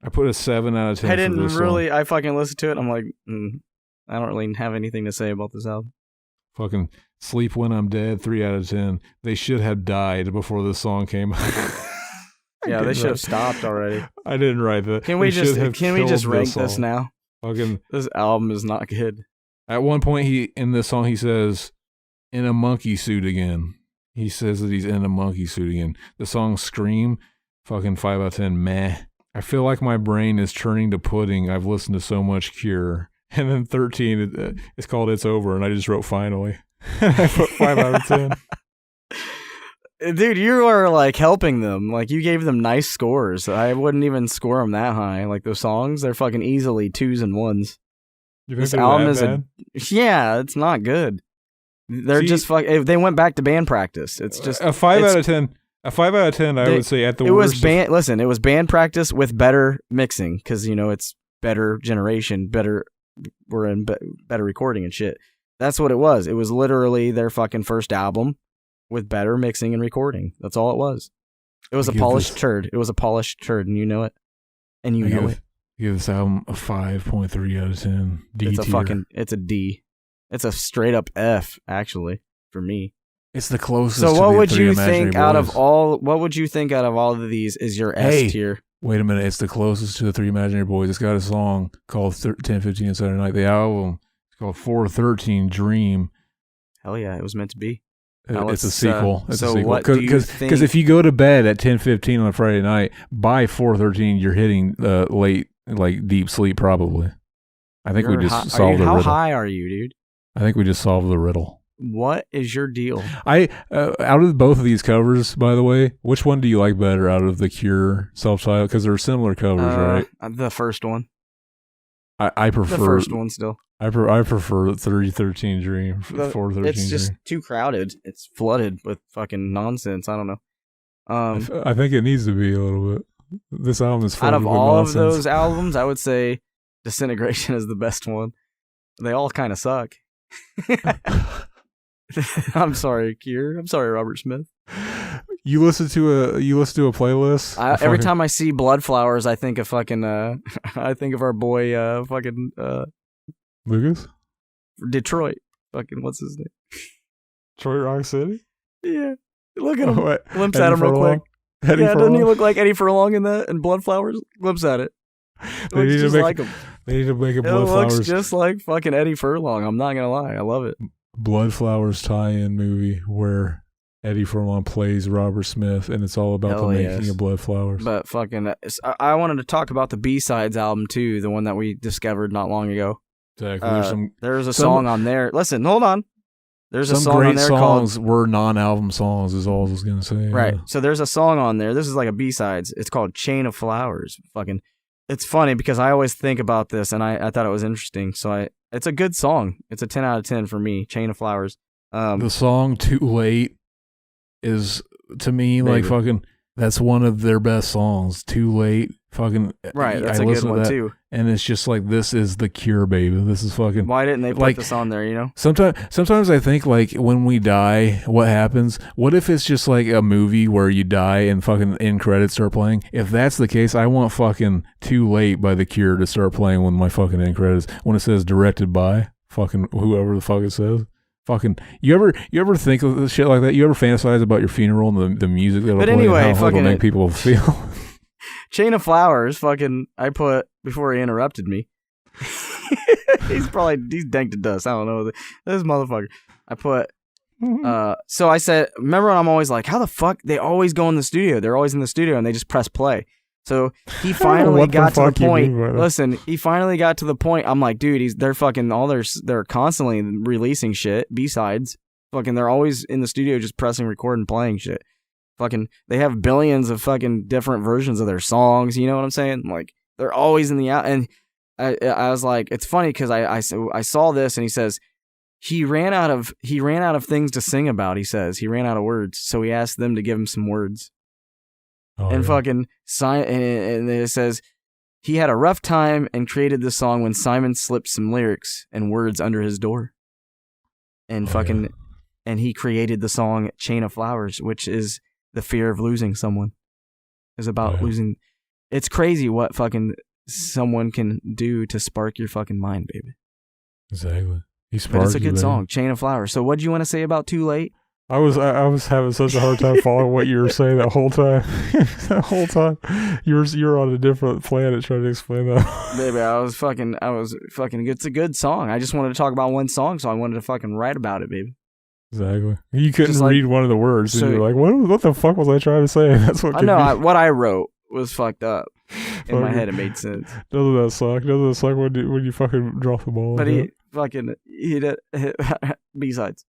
I put a 7 out of 10. I didn't really. Song. I fucking listened to it. I'm like, I don't really have anything to say about this album. Fucking Sleep When I'm Dead, 3 out of 10. They should have died before this song came out. Yeah, they should have stopped already. I didn't write that. Can we just rank this now? Fucking this album is not good. At one point in this song he says, in a monkey suit again. He says that he's in a monkey suit again. The song Scream, fucking 5 out of 10, meh. I feel like my brain is turning to pudding. I've listened to so much Cure. And then 13, it's called It's Over, and I just wrote Finally. I put 5 out of 10. Dude, you are like helping them. Like you gave them nice scores. I wouldn't even score them that high. Like those songs, they're fucking easily 2s and 1s. This album is yeah, it's not good. They're just they went back to band practice. It's just a 5 out of 10. A 5 out of 10, I would say at the worst. Listen, it was band practice with better mixing because it's better generation, better. We're in better recording and shit. That's what it was. It was literally their fucking first album with better mixing and recording. That's all it was. It was a polished turd. It was a polished turd, and you know it. And you know it. Give this album a 5.3 out of 10. D tier. It's a D. It's a straight up F, actually, for me. It's the closest. So what would you think out of all? What would you think out of all of these is your S tier? Wait a minute, it's the closest to the 3 Imaginary Boys. It's got a song called 10:15 and Saturday Night. The album is called 4:13 Dream. Hell yeah, it was meant to be. Now It's a sequel. It's so a sequel. what do you think? Because if you go to bed at 10:15 on a Friday night, by 4:13 you're hitting late, like deep sleep probably. I think we just solved the riddle. How high are you, dude? I think we just solved the riddle. What is your deal? Out of both of these covers, by the way, which one do you like better out of the Cure self-titled? Because they're similar covers, right? The first one. I prefer the first one still. I prefer 3013 Dream. 413 It's just too crowded. It's flooded with fucking nonsense. I don't know. I think it needs to be a little bit. This album is out of with all nonsense. of those albums, I would say Disintegration is the best one. They all kind of suck. I'm sorry, Cure. I'm sorry, Robert Smith. You listen to a playlist. Every time I see Blood Flowers, I think of fucking. I think of our boy, fucking Lucas, Detroit. Fucking what's his name? Detroit Rock City. Yeah, look at him. Glimpse Eddie at him real quick. Eddie Yeah, Furlong? doesn't he look like Eddie Furlong in that? In Blood Flowers, glimpse at it. They need, Just like him. They need to make a It Blood looks Flowers. just like fucking Eddie Furlong. I'm not gonna lie, I love it. Blood Flowers tie-in movie where Eddie Furlong plays Robert Smith, and it's all about Hell the yes. making of Blood Flowers. But fucking, I wanted to talk about the B-Sides album too, the one that we discovered not long ago. Exactly. There's a song on there. Listen, hold on. There's a some song great on there songs called were non-album songs, is all I was gonna say. right. Yeah. So there's a song on there. This is like a B-Sides. It's called Chain of Flowers. Fucking, it's funny because I always think about this, and I thought it was interesting. So it's a good song. It's a 10 out of 10 for me. Chain of Flowers. The song "Too Late" is, to me, like fucking. That's one of their best songs. "Too Late," fucking right. That's I a good listen to one that, too. and it's just like, this is the Cure, baby. This is fucking. Why didn't they put like, this on there? You know. Sometimes I think, like, when we die, what happens? What if it's just like a movie where you die and fucking end credits start playing? If that's the case, I want fucking "Too Late" by the Cure to start playing when my fucking end credits, when it says directed by fucking whoever the fuck it says. Fucking, you ever think of shit like that? You ever fantasize about your funeral and the music that'll play anyway, and how it'll make people feel? Chain of Flowers, fucking, I put, before he interrupted me. he's danked to dust. I don't know. This motherfucker. I put, so I said, remember when I'm always like, how the fuck? They always go in the studio. They're always in the studio and they just press play. So he finally got to the point. Listen, he finally got to the point. I'm like, dude, they're fucking they're constantly releasing shit, B-sides. Fucking, they're always in the studio just pressing record and playing shit. Fucking, they have billions of fucking different versions of their songs. You know what I'm saying? Like, they're always in the out. And I was like, it's funny because I saw this and he says he ran out of things to sing about. He says he ran out of words, so he asked them to give him some words. Fucking and it says he had a rough time and created the song when Simon slipped some lyrics and words under his door. And and he created the song Chain of Flowers, which is the fear of losing someone. It's about losing. It's crazy what fucking someone can do to spark your fucking mind, baby. Exactly. But it's a good song, Chain of Flowers. So what do you want to say about Too Late? I was having such a hard time following what you were saying that whole time. That whole time, you were on a different planet trying to explain that. Baby, I was fucking. It's a good song. I just wanted to talk about one song, so I wanted to fucking write about it, baby. Exactly. You couldn't read one of the words, so, and you're like, "What the fuck was I trying to say?" That's what. I know. What I wrote was fucked up. In my head, it made sense. Doesn't that suck? Doesn't it suck when you fucking drop the ball? But he did B-sides.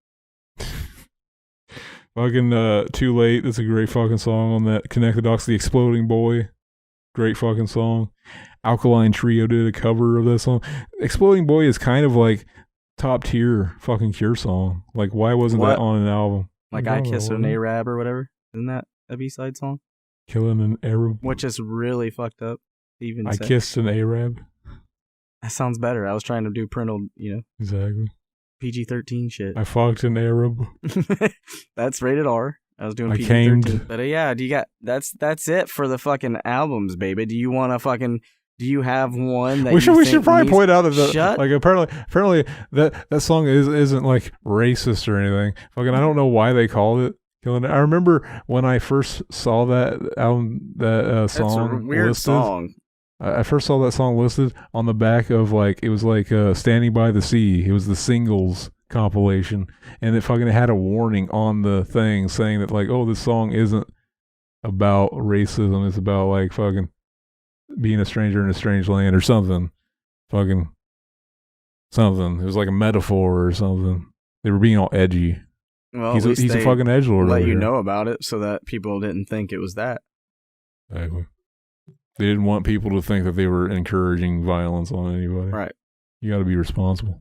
Fucking Too Late. That's a great fucking song on that. Connect the Dots, The Exploding Boy. Great fucking song. Alkaline Trio did a cover of that song. Exploding Boy is kind of like top tier fucking Cure song. Like, why wasn't that on an album? Like I Kissed an Arab or whatever. Isn't that a B-side song? Killing an Arab. Which is really fucked up. Even I Kissed an Arab. That sounds better. I was trying to do parental, Exactly. PG-13 shit. I fucked an Arab. That's rated R. I was doing I PG-13. But do you got that's it for the fucking albums, baby. Do you want to fucking? Do you have one that we should probably point out that like apparently that song isn't like racist or anything. Fucking, I don't know why they called it Killing It. I remember when I first saw that album, that song. It's a weird listed, song. I first saw that song listed on the back of, like, it was like Standing by the Sea. It was the singles compilation, and it fucking had a warning on the thing saying that like, oh, this song isn't about racism, it's about like fucking being a stranger in a strange land or something. Fucking something. It was like a metaphor or something. They were being all edgy. Well, he's a fucking edgelord. Let you know about it so that people didn't think it was that. Exactly. They didn't want people to think that they were encouraging violence on anybody. Right. You got to be responsible.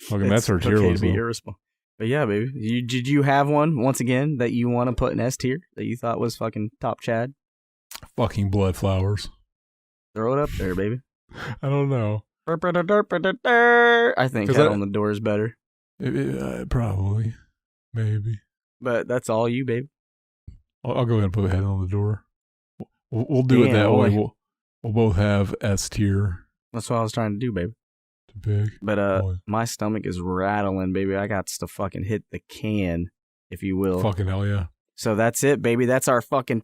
Fucking, that's our tier list. To be irresponsible. But yeah, baby. Did you have one, once again, that you want to put in S tier that you thought was fucking top Chad? Fucking blood flowers. Throw it up there, baby. I don't know. I think Head on the Door is better. Probably. Maybe. But that's all you, babe. I'll go ahead and put Head on the Door. We'll do it that way. We'll both have S tier. That's what I was trying to do, babe. Too big. But my stomach is rattling, baby. I got to fucking hit the can, if you will. Fucking hell yeah. So that's it, baby. That's our fucking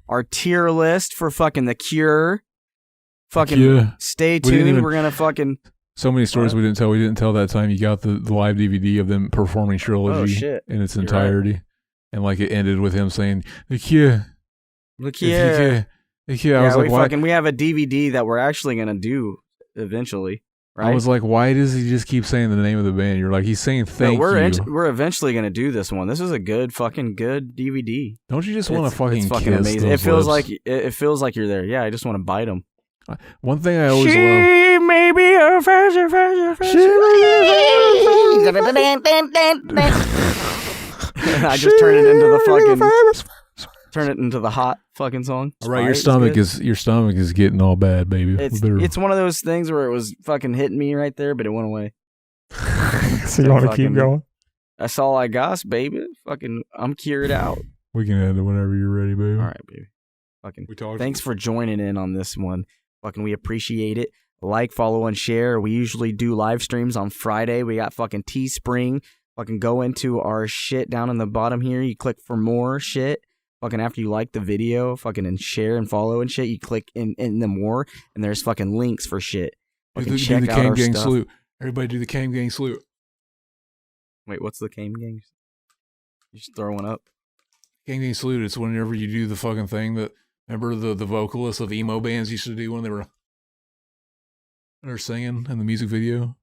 our tier list for fucking The Cure. Fucking stay tuned. We're gonna fucking so many stories we didn't tell. We didn't tell that time you got the live DVD of them performing Trilogy in its entirety, right. And like it ended with him saying The Cure. The Cure. The Cure. I was like, we have a DVD that we're actually gonna do eventually. Right? I was like, why does he just keep saying the name of the band? You're like, he's saying thank you. We're eventually gonna do this one. This is a good DVD. Don't you just want to fucking? It's fucking kiss amazing. Those lips? It feels like you're there. Yeah, I just want to bite them. One thing I always love. She may be a fashion. I just turn it into the fucking. Turn it into the hot fucking song. All right, your stomach is getting all bad, baby. It's one of those things where it was fucking hitting me right there, but it went away. So you want to keep going? That's all I got, baby. Fucking, I'm cured out. We can end it whenever you're ready, baby. All right, baby. Fucking. Thanks for joining in on this one. Fucking, we appreciate it. Like, follow, and share. We usually do live streams on Friday. We got fucking Teespring. Fucking go into our shit down in the bottom here. You click for more shit. Fucking after you like the video, fucking and share and follow and shit, you click in the more, and there's fucking links for shit. Fucking check do the out Came our Gang stuff. salute. Everybody do the Came Gang salute. Wait, what's the Came Gang? You just throw one up. Came Gang salute. It's whenever you do the fucking thing that. Remember the vocalists of emo bands used to do when they were singing in the music video?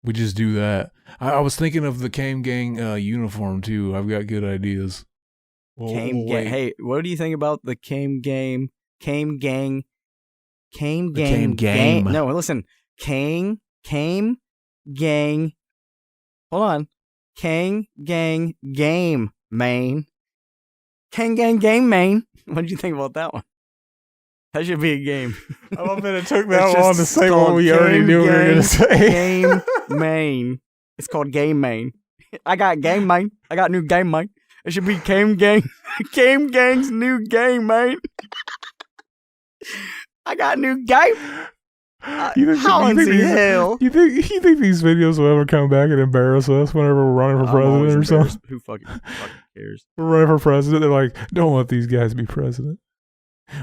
We just do that. I was thinking of the Came Gang uniform too. I've got good ideas. Hey, what do you think about the Came Gang? Game. No, listen. Came Gang. Hold on. Kang Gang Game, main. Kang Gang Game, main. What did you think about that one? That should be a game. I love that it took that long to say what we already knew we were going to say. Game main. It's called Game Main. I got Game Main. I got new Game Main. It should be Game Gang. Game Gang's new game, main. I got new game. How in the hell? You think these videos will ever come back and embarrass us whenever we're running for president or something? Who fucking cares? We're running for president. They're like, don't let these guys be president.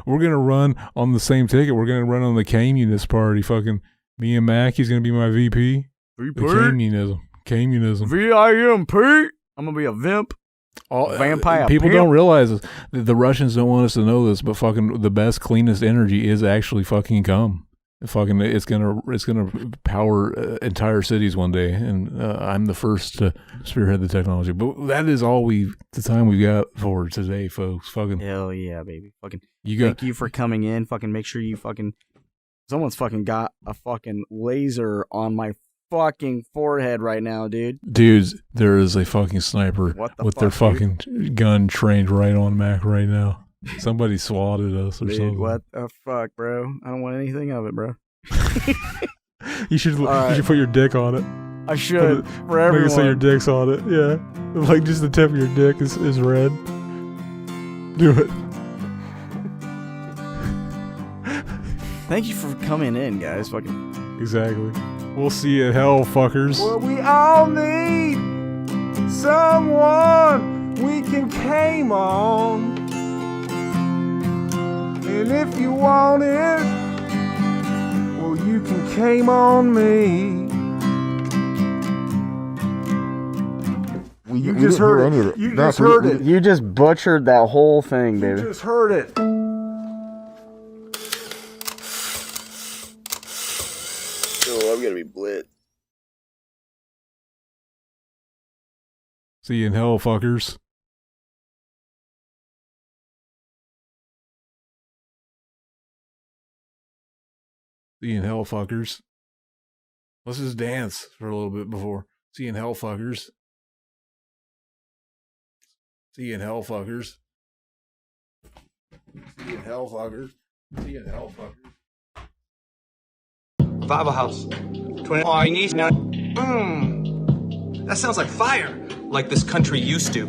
We're going to run on the same ticket. We're going to run on the Communist Party. Fucking me and Mac, he's going to be my VP. The Communism. VIMP. I'm going to be a vimp. Vampire. People don't realize this. The Russians don't want us to know this, but fucking the best, cleanest energy is actually fucking cum. Fucking, it's gonna power entire cities one day, and I'm the first to spearhead the technology. But that is all the time we got for today, folks. Fucking hell yeah, baby. Fucking thank you for coming in. Fucking make sure you fucking someone's fucking got a fucking laser on my fucking forehead right now, dude. Dudes, there is a fucking sniper with their fucking gun trained right on Mac right now. Somebody swatted us or something. What the fuck, bro? I don't want anything of it, bro. You should put your dick on it. I should. For everyone. Make it so your dick's on it. Yeah. Like just the tip of your dick is red. Do it. Thank you for coming in, guys. Fucking. Exactly. We'll see you at hell, fuckers. Well, we all need someone we can came on. And if you want it, well, you can came on me. You just heard it. You just heard it. You just butchered that whole thing, baby. You just heard it. Oh, I'm gonna be blit. See you in hell, fuckers. See you in hell, fuckers. Let's just dance for a little bit before. See you in hell, fuckers. See you in hell, fuckers. See you in hell, fuckers. See you in hell, fuckers. Bible house. 20. Oh, I need now. That sounds like fire. Like this country used to.